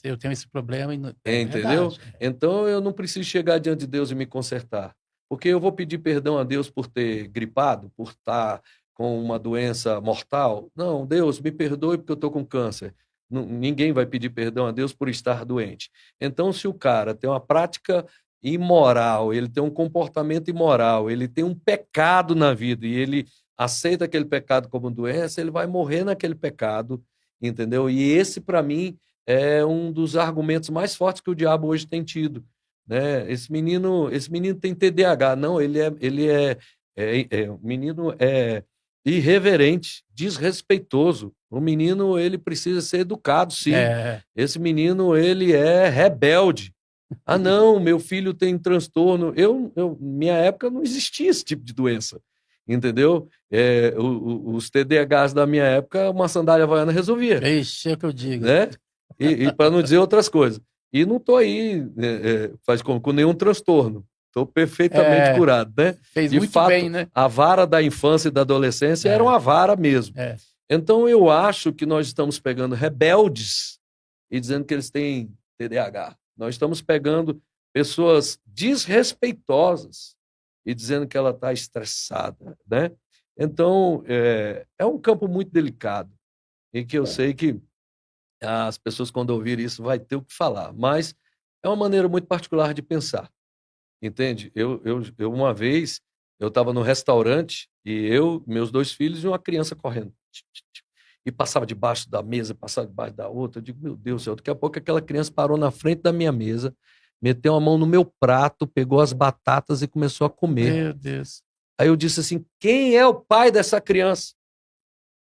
Eu tenho esse problema e Entendeu? verdade. Então eu não preciso chegar diante de Deus e me consertar. Porque eu vou pedir perdão a Deus por ter gripado, por estar com uma doença mortal. Não, Deus, me perdoe porque eu estou com câncer. Ninguém vai pedir perdão a Deus por estar doente. Então, se o cara tem uma prática imoral, ele tem um comportamento imoral, ele tem um pecado na vida e ele aceita aquele pecado como doença, ele vai morrer naquele pecado, entendeu? E esse, para mim, é um dos argumentos mais fortes que o diabo hoje tem tido, né? Esse menino tem TDAH, não, o menino é irreverente, desrespeitoso. O menino, ele precisa ser educado, sim. Esse menino, ele é rebelde. Ah, não, meu filho tem transtorno. Minha época não existia esse tipo de doença, entendeu? Os TDAHs da minha época, uma sandália havaiana resolvia. Ixi, é o que eu digo. Né? E para não dizer outras coisas. E não estou aí com nenhum transtorno. Estou perfeitamente curado, né? Fez de muito fato, bem, né? a vara da infância e da adolescência era uma vara mesmo. Então, eu acho que nós estamos pegando rebeldes e dizendo que eles têm TDAH. Nós estamos pegando pessoas desrespeitosas e dizendo que ela está estressada, né? Então, é um campo muito delicado, em que eu sei que as pessoas, quando ouvirem isso, vai ter o que falar, mas é uma maneira muito particular de pensar, entende? Uma vez, eu estava no restaurante e meus 2 filhos e uma criança correndo. E passava debaixo da mesa, passava debaixo da outra. Eu digo, meu Deus do céu, daqui a pouco aquela criança parou na frente da minha mesa, meteu a mão no meu prato, pegou as batatas e começou a comer. Meu Deus. Aí eu disse assim, quem é o pai dessa criança?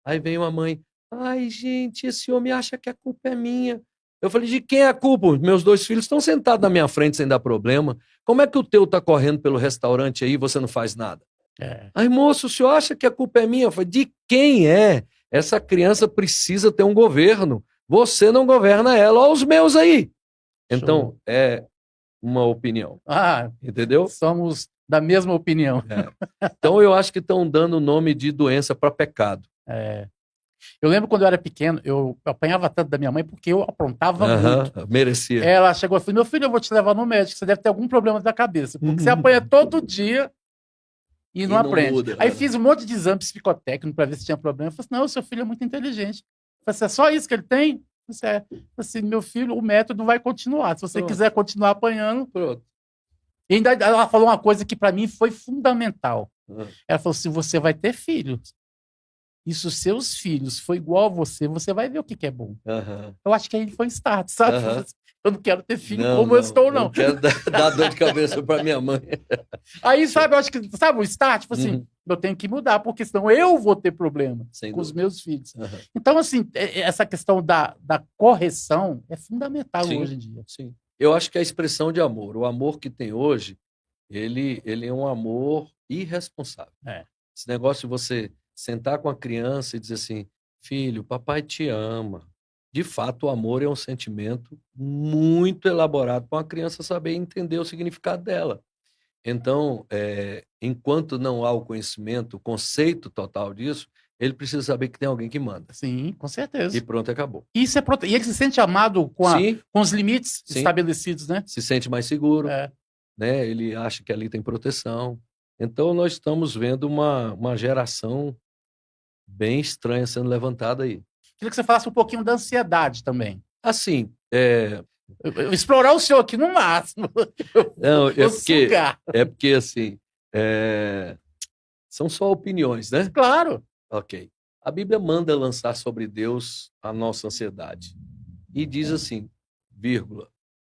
Aí veio a mãe, ai gente, esse homem acha que a culpa é minha. Eu falei, de quem é a culpa? Meus 2 filhos estão sentados na minha frente sem dar problema. Como é que o teu está correndo pelo restaurante aí e você não faz nada? Aí, moço, o senhor acha que a culpa é minha? Eu falei, de quem é? Essa criança precisa ter um governo. Você não governa ela. Olha os meus aí. Então, é uma opinião. Entendeu? Somos da mesma opinião. Então, eu acho que estão dando o nome de doença para pecado. Eu lembro quando eu era pequeno, eu apanhava tanto da minha mãe porque eu aprontava muito. Merecia. Ela chegou e falou, meu filho, eu vou te levar no médico, você deve ter algum problema da cabeça, porque você apanha todo dia e não aprende. Muda, Aí fiz um monte de exame psicotécnico para ver se tinha problema. Eu falei assim, não, seu filho é muito inteligente. Eu falei assim, é só isso que ele tem? Eu falei assim, meu filho, o método vai continuar. Se você quiser continuar apanhando... Pronto. E ainda ela falou uma coisa que para mim foi fundamental. Ela falou assim, você vai ter filhos. E se os seus filhos for igual a você, você vai ver o que é bom. Eu acho que aí foi um start, sabe? Eu não quero ter filho como eu estou, não. Não quero dar dor de cabeça para minha mãe. Aí, sabe, eu acho que, sabe, o start, tipo assim, eu tenho que mudar, porque senão eu vou ter problema com os meus filhos. Então, assim, essa questão da correção é fundamental hoje em dia. Sim. Eu acho que a expressão de amor, o amor que tem hoje, ele é um amor irresponsável. Esse negócio de você sentar com a criança e dizer assim, filho, papai te ama. De fato, o amor é um sentimento muito elaborado para uma criança saber entender o significado dela. Então, enquanto não há o conhecimento, o conceito total disso, ele precisa saber que tem alguém que manda. Sim, com certeza. E pronto, acabou. E ele se sente amado com os limites estabelecidos, né? Se sente mais seguro, né? Ele acha que ali tem proteção. Então, nós estamos vendo uma geração bem estranha sendo levantada aí. Queria que você falasse um pouquinho da ansiedade também. Assim, explorar o senhor aqui no máximo. Não, é porque assim, são só opiniões, né? Claro. Ok. A Bíblia manda lançar sobre Deus a nossa ansiedade. E diz assim, vírgula,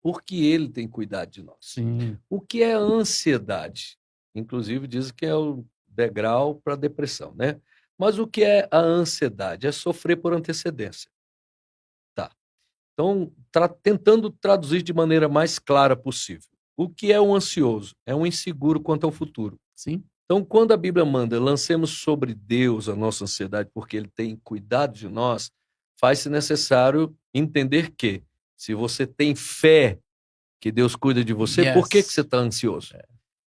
porque Ele tem cuidado de nós. Sim. O que é a ansiedade? Inclusive diz que é o degrau para a depressão, né? Mas o que é a ansiedade? É sofrer por antecedência. Tá. Então, tentando traduzir de maneira mais clara possível. O que é um ansioso? É um inseguro quanto ao futuro. Sim. Então, quando a Bíblia manda, lancemos sobre Deus a nossa ansiedade, porque Ele tem cuidado de nós, faz-se necessário entender que, se você tem fé que Deus cuida de você, por que você está ansioso?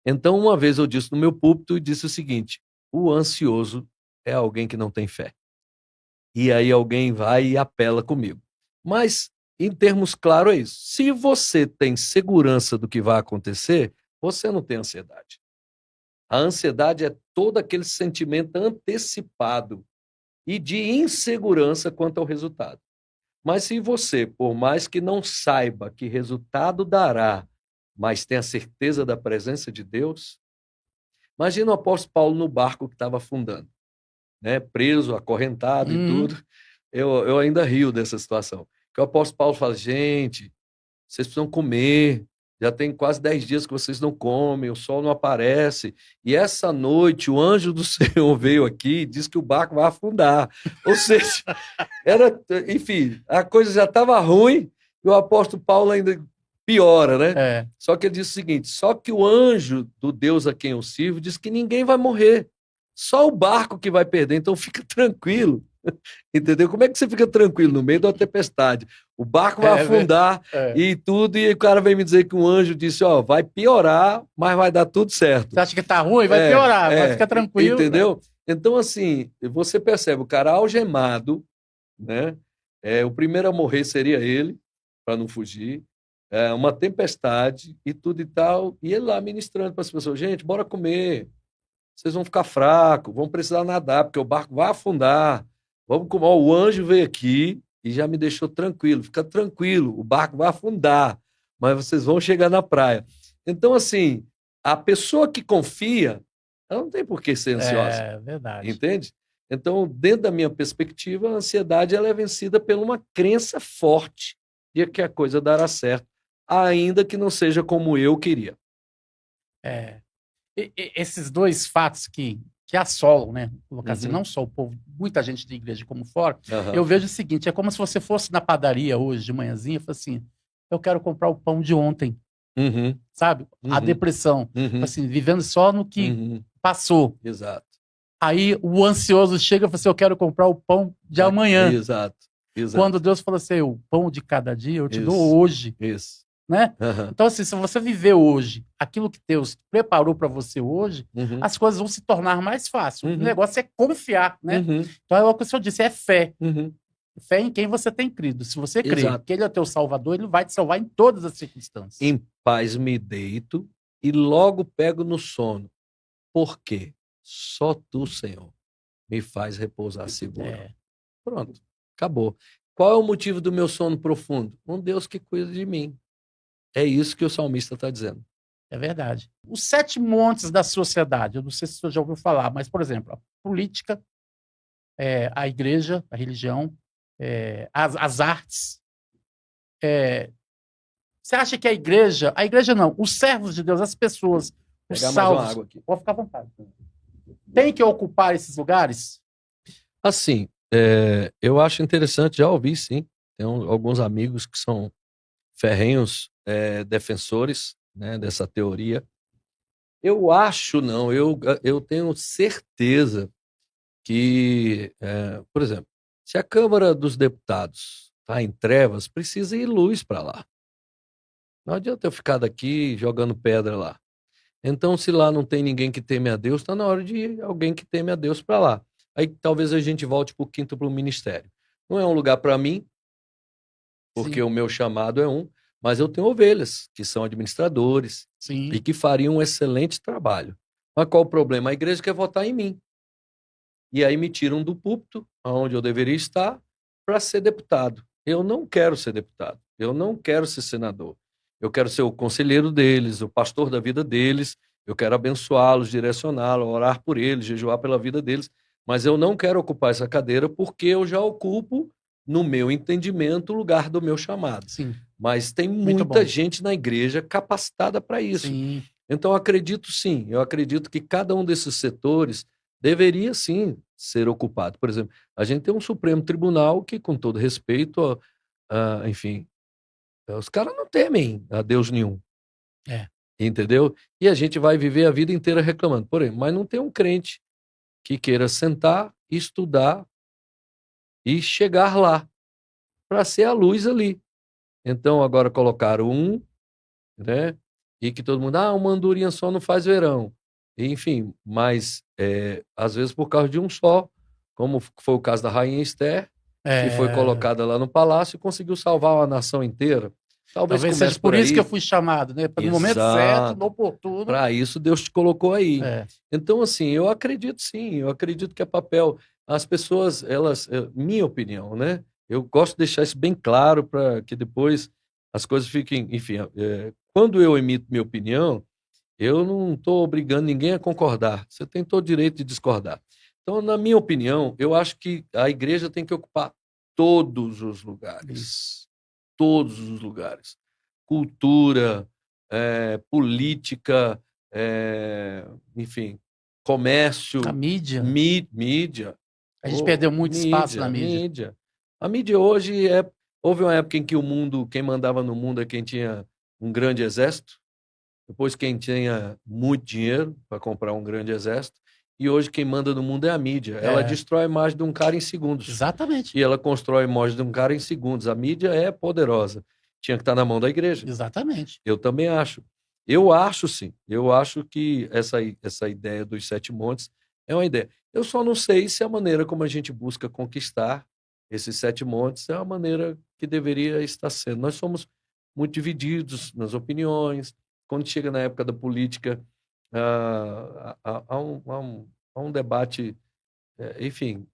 Então, uma vez eu disse no meu púlpito e disse o seguinte, o ansioso é alguém que não tem fé. E aí alguém vai e apela comigo. Mas, em termos claros, é isso. Se você tem segurança do que vai acontecer, você não tem ansiedade. A ansiedade é todo aquele sentimento antecipado e de insegurança quanto ao resultado. Mas se você, por mais que não saiba que resultado dará, mas tenha certeza da presença de Deus, imagina o apóstolo Paulo no barco que estava afundando, né? Preso, acorrentado e tudo. Eu ainda rio dessa situação. Que o apóstolo Paulo fala, gente, vocês precisam comer, já tem quase 10 dias que vocês não comem, o sol não aparece, e essa noite o anjo do Senhor veio aqui e disse que o barco vai afundar. Ou seja, enfim, a coisa já estava ruim e o apóstolo Paulo ainda piora, né? Só que ele diz o seguinte, só que o anjo do Deus a quem eu sirvo diz que ninguém vai morrer, só o barco que vai perder, então fica tranquilo. Entendeu? Como é que você fica tranquilo no meio da tempestade? O barco vai afundar e tudo, e o cara vem me dizer que um anjo disse, ó, vai piorar, mas vai dar tudo certo. Você acha que tá ruim? Vai piorar, vai ficar tranquilo. Entendeu? Né? Então, assim, você percebe, o cara algemado, né? O primeiro a morrer seria ele, para não fugir, uma tempestade e tudo e tal, e ele lá ministrando para as pessoas, gente, bora comer. vocês vão ficar fracos, vão precisar nadar, porque o barco vai afundar. Vamos com o anjo veio aqui e já me deixou tranquilo. Fica tranquilo, o barco vai afundar, mas vocês vão chegar na praia. Então, assim, a pessoa que confia, ela não tem por que ser ansiosa. É verdade. Entende? Então, dentro da minha perspectiva, a ansiedade ela é vencida por uma crença forte de que a coisa dará certo, ainda que não seja como eu queria. É. Esses dois fatos que assolam, né? Vou colocar assim, não só o povo, muita gente da igreja como fora, eu vejo o seguinte: é como se você fosse na padaria hoje de manhãzinha e falasse assim: eu quero comprar o pão de ontem, sabe? A depressão, assim, vivendo só no que passou. Exato. Aí o ansioso chega e fala assim: eu quero comprar o pão de amanhã. Exato. Quando Deus falou assim: o pão de cada dia eu te Isso. dou hoje. Isso. Né? Então, assim, se você viver hoje aquilo que Deus preparou para você hoje, as coisas vão se tornar mais fáceis. O negócio é confiar, né? Então, é o que o senhor disse, é fé. Fé em quem você tem crido. Se você crê que Ele é o teu Salvador, Ele vai te salvar em todas as circunstâncias. Em paz me deito e logo pego no sono. Por quê? Só tu, Senhor, me faz repousar seguro. Pronto, acabou. Qual é o motivo do meu sono profundo? Um Deus que cuida de mim. É isso que o salmista está dizendo. É verdade. Os 7 montes da sociedade, eu não sei se você já ouviu falar, mas, por exemplo, a política, a igreja, a religião, as artes. Você acha que a igreja não, os servos de Deus, as pessoas, os Pegar mais salvos, uma água aqui. pode ficar à vontade, tem que ocupar esses lugares? Assim, eu acho interessante, já ouvi sim, tem alguns amigos que são ferrenhos defensores, né, dessa teoria. Eu acho, não, eu tenho certeza que, por exemplo, se a Câmara dos Deputados está em trevas, precisa ir luz para lá. Não adianta eu ficar daqui jogando pedra lá. Então, se lá não tem ninguém que teme a Deus, está na hora de ir alguém que teme a Deus para lá. Aí talvez a gente volte para o quíntuplo ministério. Não é um lugar para mim, porque Sim. o meu chamado é mas eu tenho ovelhas que são administradores Sim. e que fariam um excelente trabalho. Mas qual o problema? A igreja quer votar em mim. E aí me tiram do púlpito, onde eu deveria estar, para ser deputado. Eu não quero ser deputado. Eu não quero ser senador. Eu quero ser o conselheiro deles, o pastor da vida deles. Eu quero abençoá-los, direcioná-los, orar por eles, jejuar pela vida deles. Mas eu não quero ocupar essa cadeira porque eu já ocupo, no meu entendimento, o lugar do meu chamado. Sim. Mas tem Muito muita bom. gente na igreja capacitada para isso. Sim. Então, eu acredito sim. Eu acredito que cada um desses setores deveria sim ser ocupado. Por exemplo, a gente tem um Supremo Tribunal que, com todo respeito, enfim, os caras não temem a Deus nenhum. Entendeu? E a gente vai viver a vida inteira reclamando. Porém, mas não tem um crente que queira sentar, estudar e chegar lá para ser a luz ali. Então, agora colocaram né? E que todo mundo, uma andorinha só não faz verão. Enfim, mas às vezes por causa de um só, como foi o caso da Rainha Esther, que foi colocada lá no palácio e conseguiu salvar a nação inteira. Talvez seja comece por por isso que aí. eu fui chamado, né? No momento certo, no oportuno. Para isso Deus te colocou aí. Então, assim, eu acredito sim, eu acredito que é papel. As pessoas, minha opinião, né? Eu gosto de deixar isso bem claro para que depois as coisas fiquem, enfim, quando eu emito minha opinião, eu não estou obrigando ninguém a concordar. Você tem todo o direito de discordar. Então, na minha opinião, eu acho que a igreja tem que ocupar todos os lugares. Isso. Todos os lugares. Cultura, política, enfim, comércio. A mídia. Mídia. A gente perdeu muito espaço na mídia. A mídia hoje houve uma época em que o mundo, quem mandava no mundo é quem tinha um grande exército, depois quem tinha muito dinheiro para comprar um grande exército, e hoje quem manda no mundo é a mídia. Ela destrói a imagem de um cara em segundos. Exatamente. E ela constrói a imagem de um cara em segundos. A mídia é poderosa. Tinha que estar na mão da igreja. Exatamente. Eu também acho. Eu acho sim. Eu acho que essa ideia dos 7 montes é uma ideia. Eu só não sei se a maneira como a gente busca conquistar esses 7 montes é a maneira que deveria estar sendo. Nós somos muito divididos nas opiniões. Quando chega na época da política, há um debate, enfim,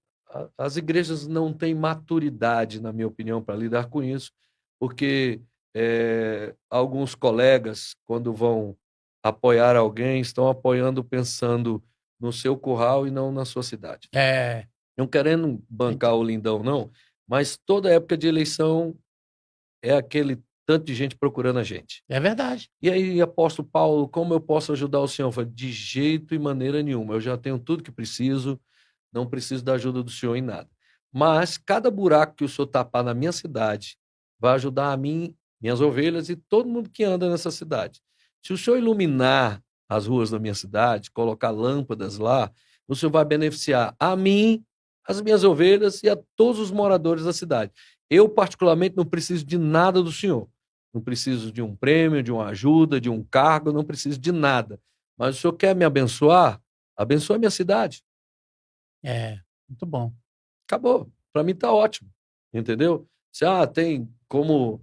as igrejas não têm maturidade, na minha opinião, para lidar com isso, porque alguns colegas, quando vão apoiar alguém, estão apoiando pensando no seu curral e não na sua cidade. É, Não querendo bancar o Lindão, não, mas toda época de eleição é aquele tanto de gente procurando a gente. é verdade. E aí, apóstolo Paulo, como eu posso ajudar o senhor? Eu falei, de jeito e maneira nenhuma. Eu já tenho tudo que preciso, não preciso da ajuda do senhor em nada. Mas cada buraco que o senhor tapar na minha cidade vai ajudar a mim, minhas ovelhas e todo mundo que anda nessa cidade. Se o senhor iluminar as ruas da minha cidade, colocar lâmpadas lá, o senhor vai beneficiar a mim, as minhas ovelhas e a todos os moradores da cidade. Eu, particularmente, não preciso de nada do senhor. Não preciso de um prêmio, de uma ajuda, de um cargo, não preciso de nada. Mas o senhor quer me abençoar? Abençoe a minha cidade. É, muito bom. Acabou. Para mim está ótimo. Entendeu? Se tem como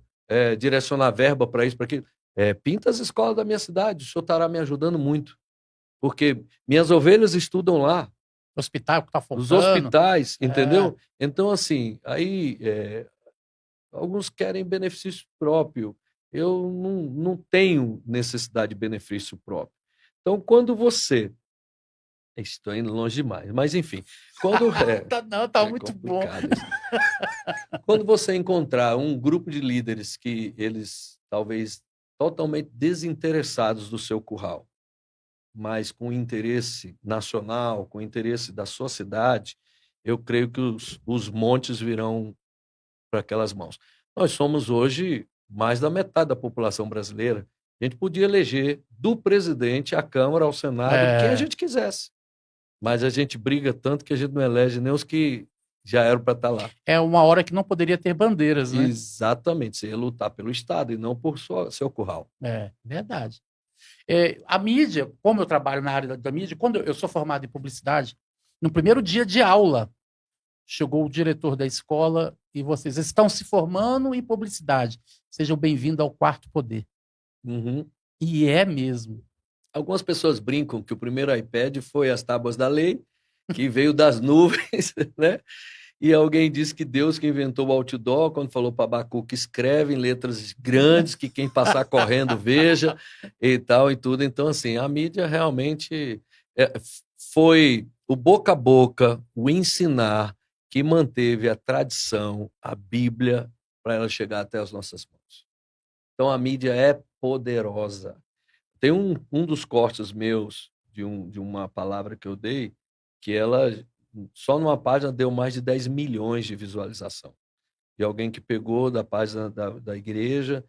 direcionar verba para isso, para aquilo. Pinta as escolas da minha cidade. O senhor estará me ajudando muito. Porque minhas ovelhas estudam lá. Hospital que está Nos faltando. hospitais, entendeu? Então, assim, aí alguns querem benefício próprio. Eu não tenho necessidade de benefício próprio. Então, quando você. Estou indo longe demais, mas enfim, quando Não, tá muito bom. complicado isso. Quando você encontrar um grupo de líderes que eles talvez totalmente desinteressados do seu curral, mas com interesse nacional, com interesse da sua cidade, eu creio que os montes virão para aquelas mãos. Nós somos hoje mais da metade da população brasileira. A gente podia eleger do presidente à Câmara, ao Senado, quem a gente quisesse. Mas a gente briga tanto que a gente não elege nem os que já eram para estar lá. É uma hora que não poderia ter bandeiras, né? Exatamente. Você ia lutar pelo Estado e não por seu curral. É, verdade. A mídia, como eu trabalho na área da mídia, quando eu sou formado em publicidade, no primeiro dia de aula, chegou o diretor da escola e vocês estão se formando em publicidade. Sejam bem-vindos ao quarto poder. Uhum. E é mesmo. Algumas pessoas brincam que o primeiro iPad foi as tábuas da lei, que veio das nuvens, né? E alguém disse que Deus que inventou o outdoor, quando falou para Abacuque, escreve em letras grandes, que quem passar correndo veja, e tal, e tudo. Então, assim, a mídia realmente foi o boca a boca, o ensinar, que manteve a tradição, a Bíblia, para ela chegar até as nossas mãos. Então, a mídia é poderosa. Tem um dos cortes meus de uma palavra que eu dei, que ela, só numa página, deu mais de 10 milhões de visualização. De alguém que pegou da página da igreja,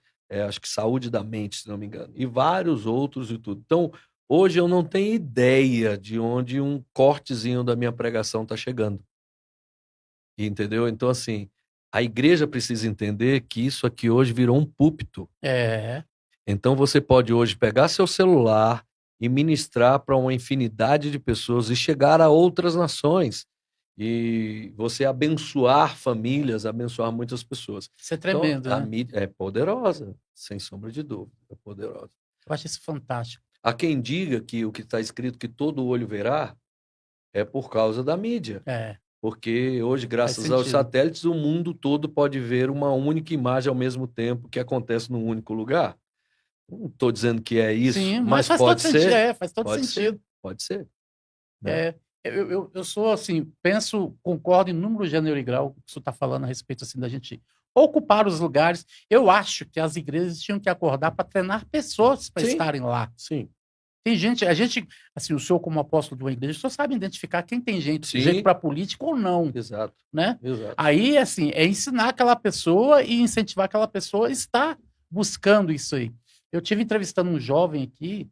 acho que Saúde da Mente, se não me engano, e vários outros e tudo. Então, hoje eu não tenho ideia de onde um cortezinho da minha pregação está chegando. Entendeu? Então, assim, a igreja precisa entender que isso aqui hoje virou um púlpito. Então você pode hoje pegar seu celular e ministrar para uma infinidade de pessoas e chegar a outras nações. E você abençoar famílias, abençoar muitas pessoas. Isso é tremendo, então, a né? mídia é poderosa, sem sombra de dúvida, é poderosa. Eu acho isso fantástico. Há quem diga que o que está escrito que todo olho verá é por causa da mídia. Porque hoje, graças aos satélites, o mundo todo pode ver uma única imagem ao mesmo tempo que acontece num único lugar. Não estou dizendo que é isso, Sim, mas faz pode todo ser. Sentido, faz todo pode sentido. Ser, pode ser. Né? Eu sou assim, concordo em número, gênero e grau que você está falando a respeito assim, da gente ocupar os lugares. Eu acho que as igrejas tinham que acordar para treinar pessoas para estarem lá. Sim. Tem gente, assim, o senhor como apóstolo de uma igreja, o senhor sabe identificar quem tem jeito para político ou não. Exato. Né? Exato. Aí, assim, é ensinar aquela pessoa e incentivar aquela pessoa a estar buscando isso aí. Eu tive entrevistando um jovem aqui,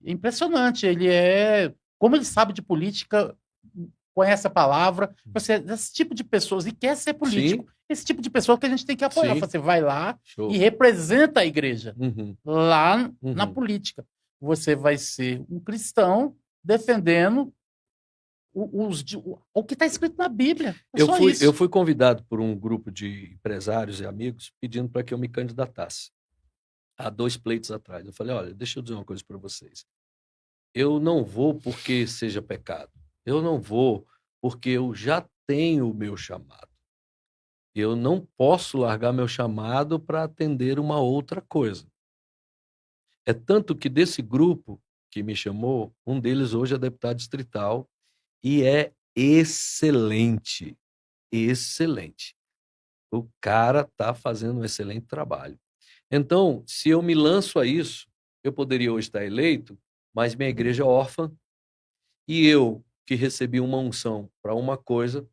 impressionante, como ele sabe de política, conhece a palavra, esse tipo de pessoas, e quer ser político, esse tipo de pessoa que a gente tem que apoiar. Você vai lá e representa a igreja, lá na política. Você vai ser um cristão defendendo o que está escrito na Bíblia. Eu fui convidado por um grupo de empresários e amigos pedindo para que eu me candidatasse. Há 2 pleitos atrás. Eu falei, olha, deixa eu dizer uma coisa para vocês. eu não vou porque seja pecado. Eu não vou porque eu já tenho o meu chamado. Eu não posso largar meu chamado para atender uma outra coisa. É tanto que desse grupo que me chamou, um deles hoje é deputado distrital e é excelente. Excelente. O cara está fazendo um excelente trabalho. Então, se eu me lanço a isso, eu poderia hoje estar eleito, mas minha igreja é órfã e eu, que recebi uma unção para uma coisa,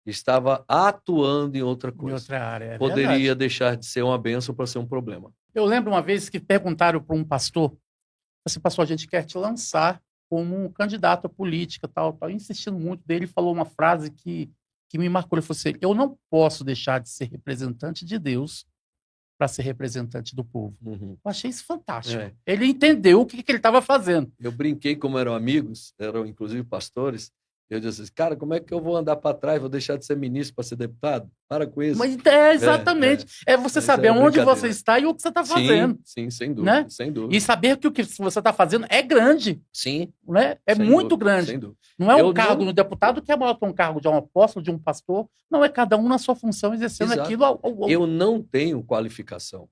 estava atuando em outra Em coisa. outra área, é Poderia verdade. deixar de ser uma bênção para ser um problema. Eu lembro uma vez que perguntaram para um pastor, assim, pastor, a gente quer te lançar como um candidato à política, tal, tal. Insistindo muito dele, ele falou uma frase que me marcou. Ele falou assim, eu não posso deixar de ser representante de Deus para ser representante do povo. Uhum. Eu achei isso fantástico. É. Ele entendeu o que ele estava fazendo. Eu brinquei, como eram amigos, eram inclusive pastores, eu disse assim, cara, como é que eu vou andar para trás, vou deixar de ser ministro para ser deputado? Para com isso. Mas é exatamente. É você Isso saber é onde brincadeira. você está e o que você está fazendo. Sim, sem dúvida, Né? sem dúvida. E saber que o que você está fazendo é grande. Sim. Né? É Sem muito dúvida, grande. sem dúvida. Não é Eu um cargo não- do deputado que é maior que um cargo de um apóstolo, de um pastor. Não, é cada um na sua função, exercendo Exato. aquilo ao Eu não tenho qualificação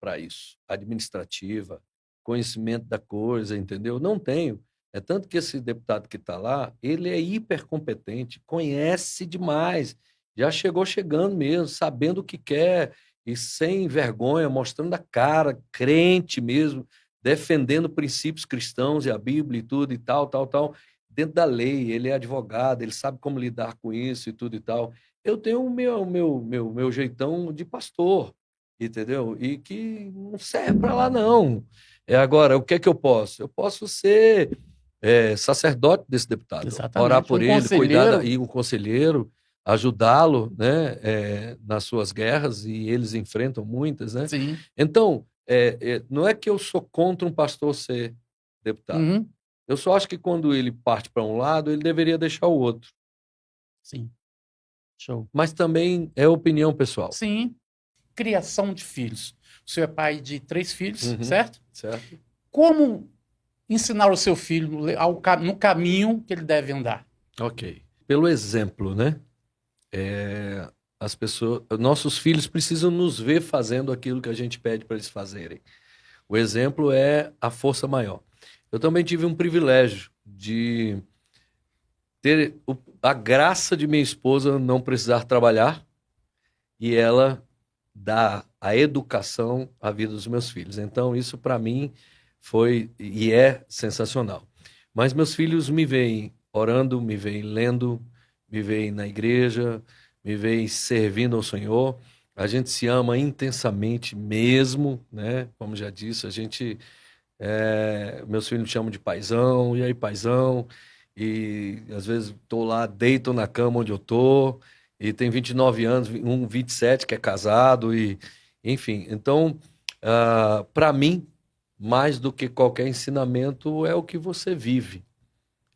para isso, administrativa, conhecimento da coisa, entendeu? Não tenho. É tanto que esse deputado que está lá, ele é hipercompetente, conhece demais, já chegou chegando mesmo, sabendo o que quer e sem vergonha, mostrando a cara, crente mesmo, defendendo princípios cristãos e a Bíblia e tudo e tal, tal, tal. Dentro da lei, ele é advogado, ele sabe como lidar com isso e tudo e tal. Eu tenho o meu jeitão de pastor, entendeu? E que não serve para lá, não. Agora, o que é que eu posso? Eu posso ser sacerdote desse deputado, Exatamente. orar por Um ele, cuidar, conselheiro. e um conselheiro, ajudá-lo, né, nas suas guerras, e eles enfrentam muitas, né? Sim. Então, não é que eu sou contra um pastor ser deputado. Uhum. Eu só acho que quando ele parte para um lado, ele deveria deixar o outro. Sim. Show. Mas também é opinião pessoal. Sim. Criação de filhos. O senhor é pai de 3 filhos, Uhum. certo? Certo? Como ensinar o seu filho no caminho que ele deve andar? Ok. Pelo exemplo, né? As pessoas, nossos filhos precisam nos ver fazendo aquilo que a gente pede para eles fazerem. O exemplo é a força maior. Eu também tive um privilégio de ter a graça de minha esposa não precisar trabalhar e ela dar a educação à vida dos meus filhos. Então, isso para mim foi e é sensacional. Mas meus filhos me veem orando, me veem lendo, me veem na igreja, me veem servindo ao Senhor. A gente se ama intensamente mesmo, né? Como já disse, a gente meus filhos me chamam de paizão, e aí paizão, e às vezes estou lá, deito na cama onde eu tô, e tem 29 anos, um 27 que é casado, e enfim. Então, para mim, mais do que qualquer ensinamento, é o que você vive.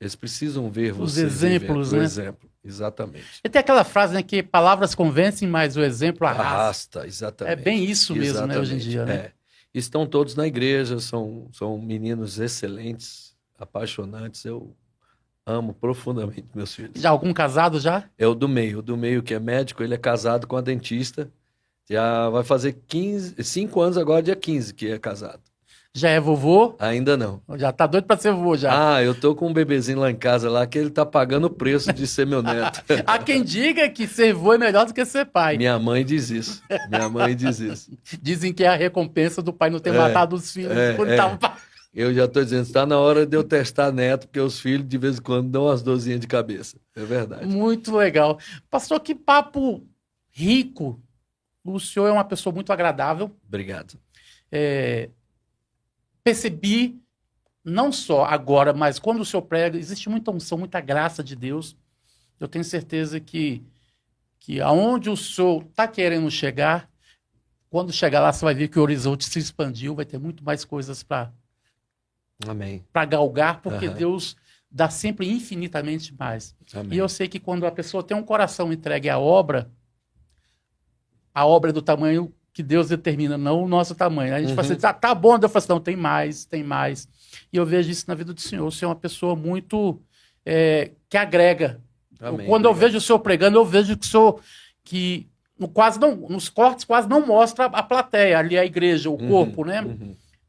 Eles precisam ver Os você exemplos, vivendo. O né? exemplo, exatamente. E tem aquela frase, né, que palavras convencem, mas o exemplo arrasta. Exatamente. É bem isso mesmo, né, hoje em dia, né? Estão todos na igreja, são meninos excelentes, apaixonantes. Eu amo profundamente meus filhos. Já algum casado já? É o do meio que é médico, ele é casado com a dentista. Já vai fazer 5 anos agora, dia 15, que é casado. Já é vovô? Ainda não. Já tá doido para ser vovô já. Eu tô com um bebezinho lá em casa lá que ele tá pagando o preço de ser meu neto. Há quem diga que ser vô é melhor do que ser pai. Minha mãe diz isso. Minha mãe diz isso. Dizem que é a recompensa do pai não ter matado os filhos quando tava... Eu já tô dizendo, está na hora de eu testar neto, porque os filhos de vez em quando dão umas dorzinhas de cabeça. É verdade. Muito legal. Pastor, que papo rico. O senhor é uma pessoa muito agradável. Obrigado. Percebi, não só agora, mas quando o senhor prega, existe muita unção, muita graça de Deus. Eu tenho certeza que aonde o senhor está querendo chegar, quando chegar lá, você vai ver que o horizonte se expandiu, vai ter muito mais coisas para Amém. galgar, porque Deus dá sempre infinitamente mais. Amém. E eu sei que quando a pessoa tem um coração entregue à obra é do tamanho que Deus determina, não o nosso tamanho. A gente fala assim, tá bom, Deus fala assim, não, tem mais, tem mais. E eu vejo isso na vida do senhor. O senhor é uma pessoa muito que agrega. Amém. Quando eu vejo o senhor pregando, eu vejo que o senhor, que nos cortes quase não mostra a plateia, ali a igreja, o corpo, né?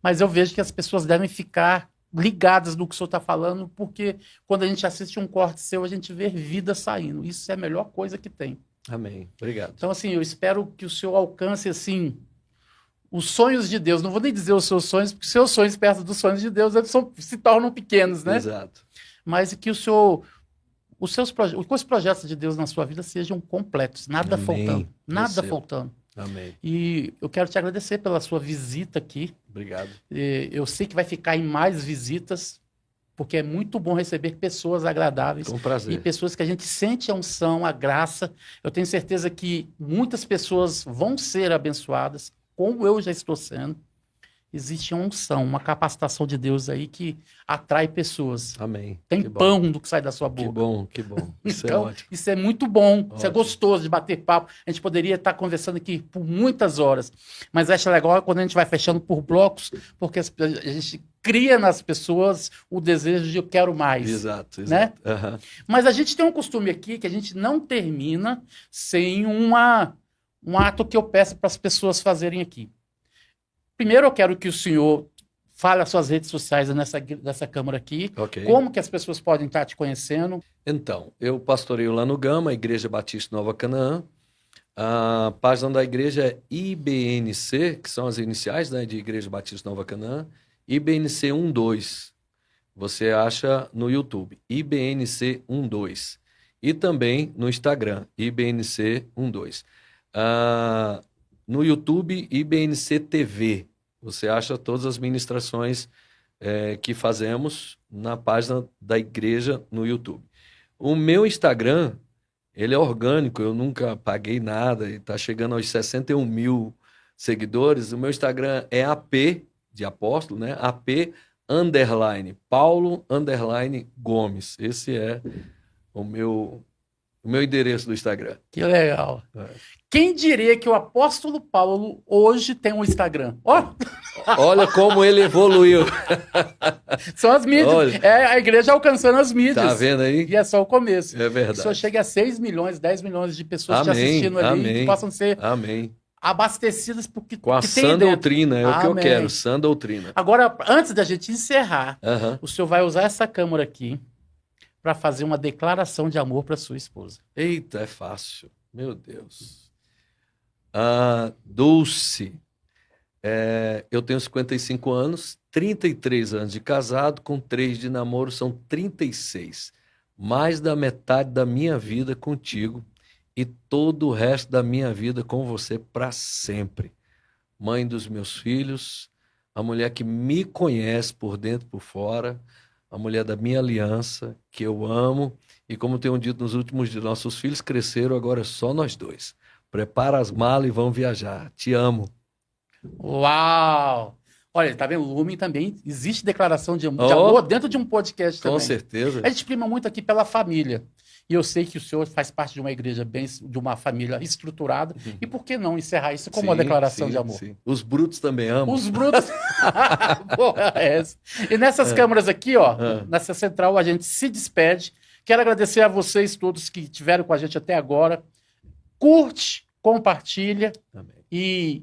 Mas eu vejo que as pessoas devem ficar ligadas no que o senhor está falando, porque quando a gente assiste um corte seu, a gente vê vida saindo. Isso é a melhor coisa que tem. Amém. Obrigado. Então, assim, eu espero que o senhor alcance, assim, os sonhos de Deus. Não vou nem dizer os seus sonhos, porque os seus sonhos perto dos sonhos de Deus eles se tornam pequenos, né? Exato. Mas que o senhor, os projetos de Deus na sua vida sejam completos, nada faltando. Nada faltando. Amém. E eu quero te agradecer pela sua visita aqui. Obrigado. Eu sei que vai ficar em mais visitas, porque é muito bom receber pessoas agradáveis. Com prazer. E pessoas que a gente sente a unção, a graça. Eu tenho certeza que muitas pessoas vão ser abençoadas, como eu já estou sendo. Existe uma unção, uma capacitação de Deus aí que atrai pessoas. Amém. Tem Que pão bom. do que sai da sua boca. Que bom, que bom. Isso Então, é ótimo. isso é muito bom, isso é Ótimo. gostoso de bater papo. A gente poderia estar conversando aqui por muitas horas, mas acho legal quando a gente vai fechando por blocos, porque a gente cria nas pessoas o desejo de eu quero mais. Exato, né? exato. Aham. Mas a gente tem um costume aqui que a gente não termina sem um ato que eu peço para as pessoas fazerem aqui. Primeiro eu quero que o senhor fale as suas redes sociais nessa câmara aqui. Ok. Como que as pessoas podem estar te conhecendo? Então, eu pastoreio lá no Gama, Igreja Batista Nova Canaã. A página da igreja é IBNC, que são as iniciais, né, de Igreja Batista Nova Canaã. IBNC 12. Você acha no YouTube, IBNC 12. E também no Instagram, IBNC 12. No YouTube, IBNC TV. Você acha todas as ministrações que fazemos na página da igreja no YouTube. O meu Instagram, ele é orgânico, eu nunca paguei nada, e está chegando aos 61 mil seguidores. O meu Instagram é AP, de apóstolo, né? AP, Paulo, Gomes. Esse é o meu endereço do Instagram. Que legal. Quem diria que o apóstolo Paulo hoje tem um Instagram? Olha como ele evoluiu. São as mídias. Olha. É a igreja alcançando as mídias. Tá vendo aí? E é só o começo. É verdade. Se só chega a 6 milhões, 10 milhões de pessoas te Amém, assistindo ali, amém, que possam ser amém. abastecidas porque Com a que sã doutrina, é o que eu Amém. quero, sã doutrina. Agora, antes da gente encerrar, Aham. o senhor vai usar essa câmera aqui para fazer uma declaração de amor para sua esposa. Eita, é fácil. Meu Deus. Dulce, eu tenho 55 anos, 33 anos de casado, com 3 de namoro, são 36. Mais da metade da minha vida contigo e todo o resto da minha vida com você para sempre. Mãe dos meus filhos, a mulher que me conhece por dentro e por fora, a mulher da minha aliança, que eu amo, e como tenho dito nos últimos dias, nossos filhos cresceram, agora é só nós dois. Prepara as malas e vamos viajar. Te amo. Uau! Olha, tá vendo? O Lumen também existe declaração de amor dentro de um podcast também. Com certeza. A gente prima muito aqui pela família. E eu sei que o senhor faz parte de uma igreja de uma família estruturada. E por que não encerrar isso como uma declaração de amor? Sim. Os brutos também amam. Os brutos. Porra, é essa. E nessas câmeras aqui, ó, nessa central, a gente se despede. Quero agradecer a vocês todos que estiveram com a gente até agora. Curte, compartilha. Amém. E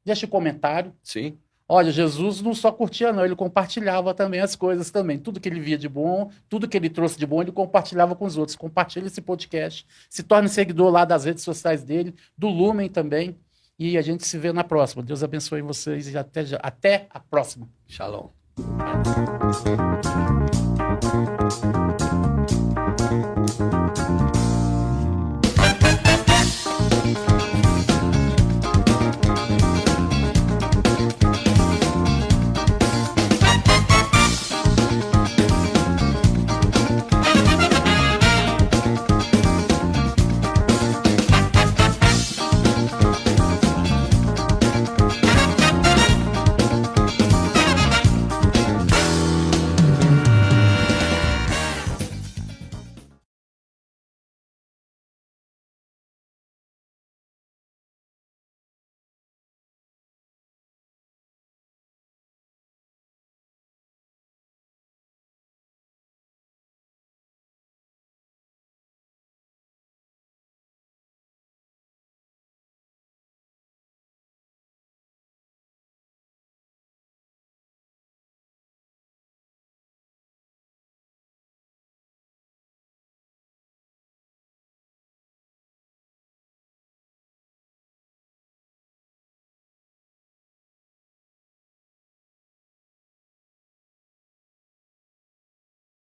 deixa um comentário. Sim. Olha, Jesus não só curtia, não, ele compartilhava também as coisas também. Tudo que ele via de bom, tudo que ele trouxe de bom, ele compartilhava com os outros. Compartilha esse podcast. Se torne seguidor lá das redes sociais dele, do Lumen também. E a gente se vê na próxima. Deus abençoe vocês e até a próxima. Shalom.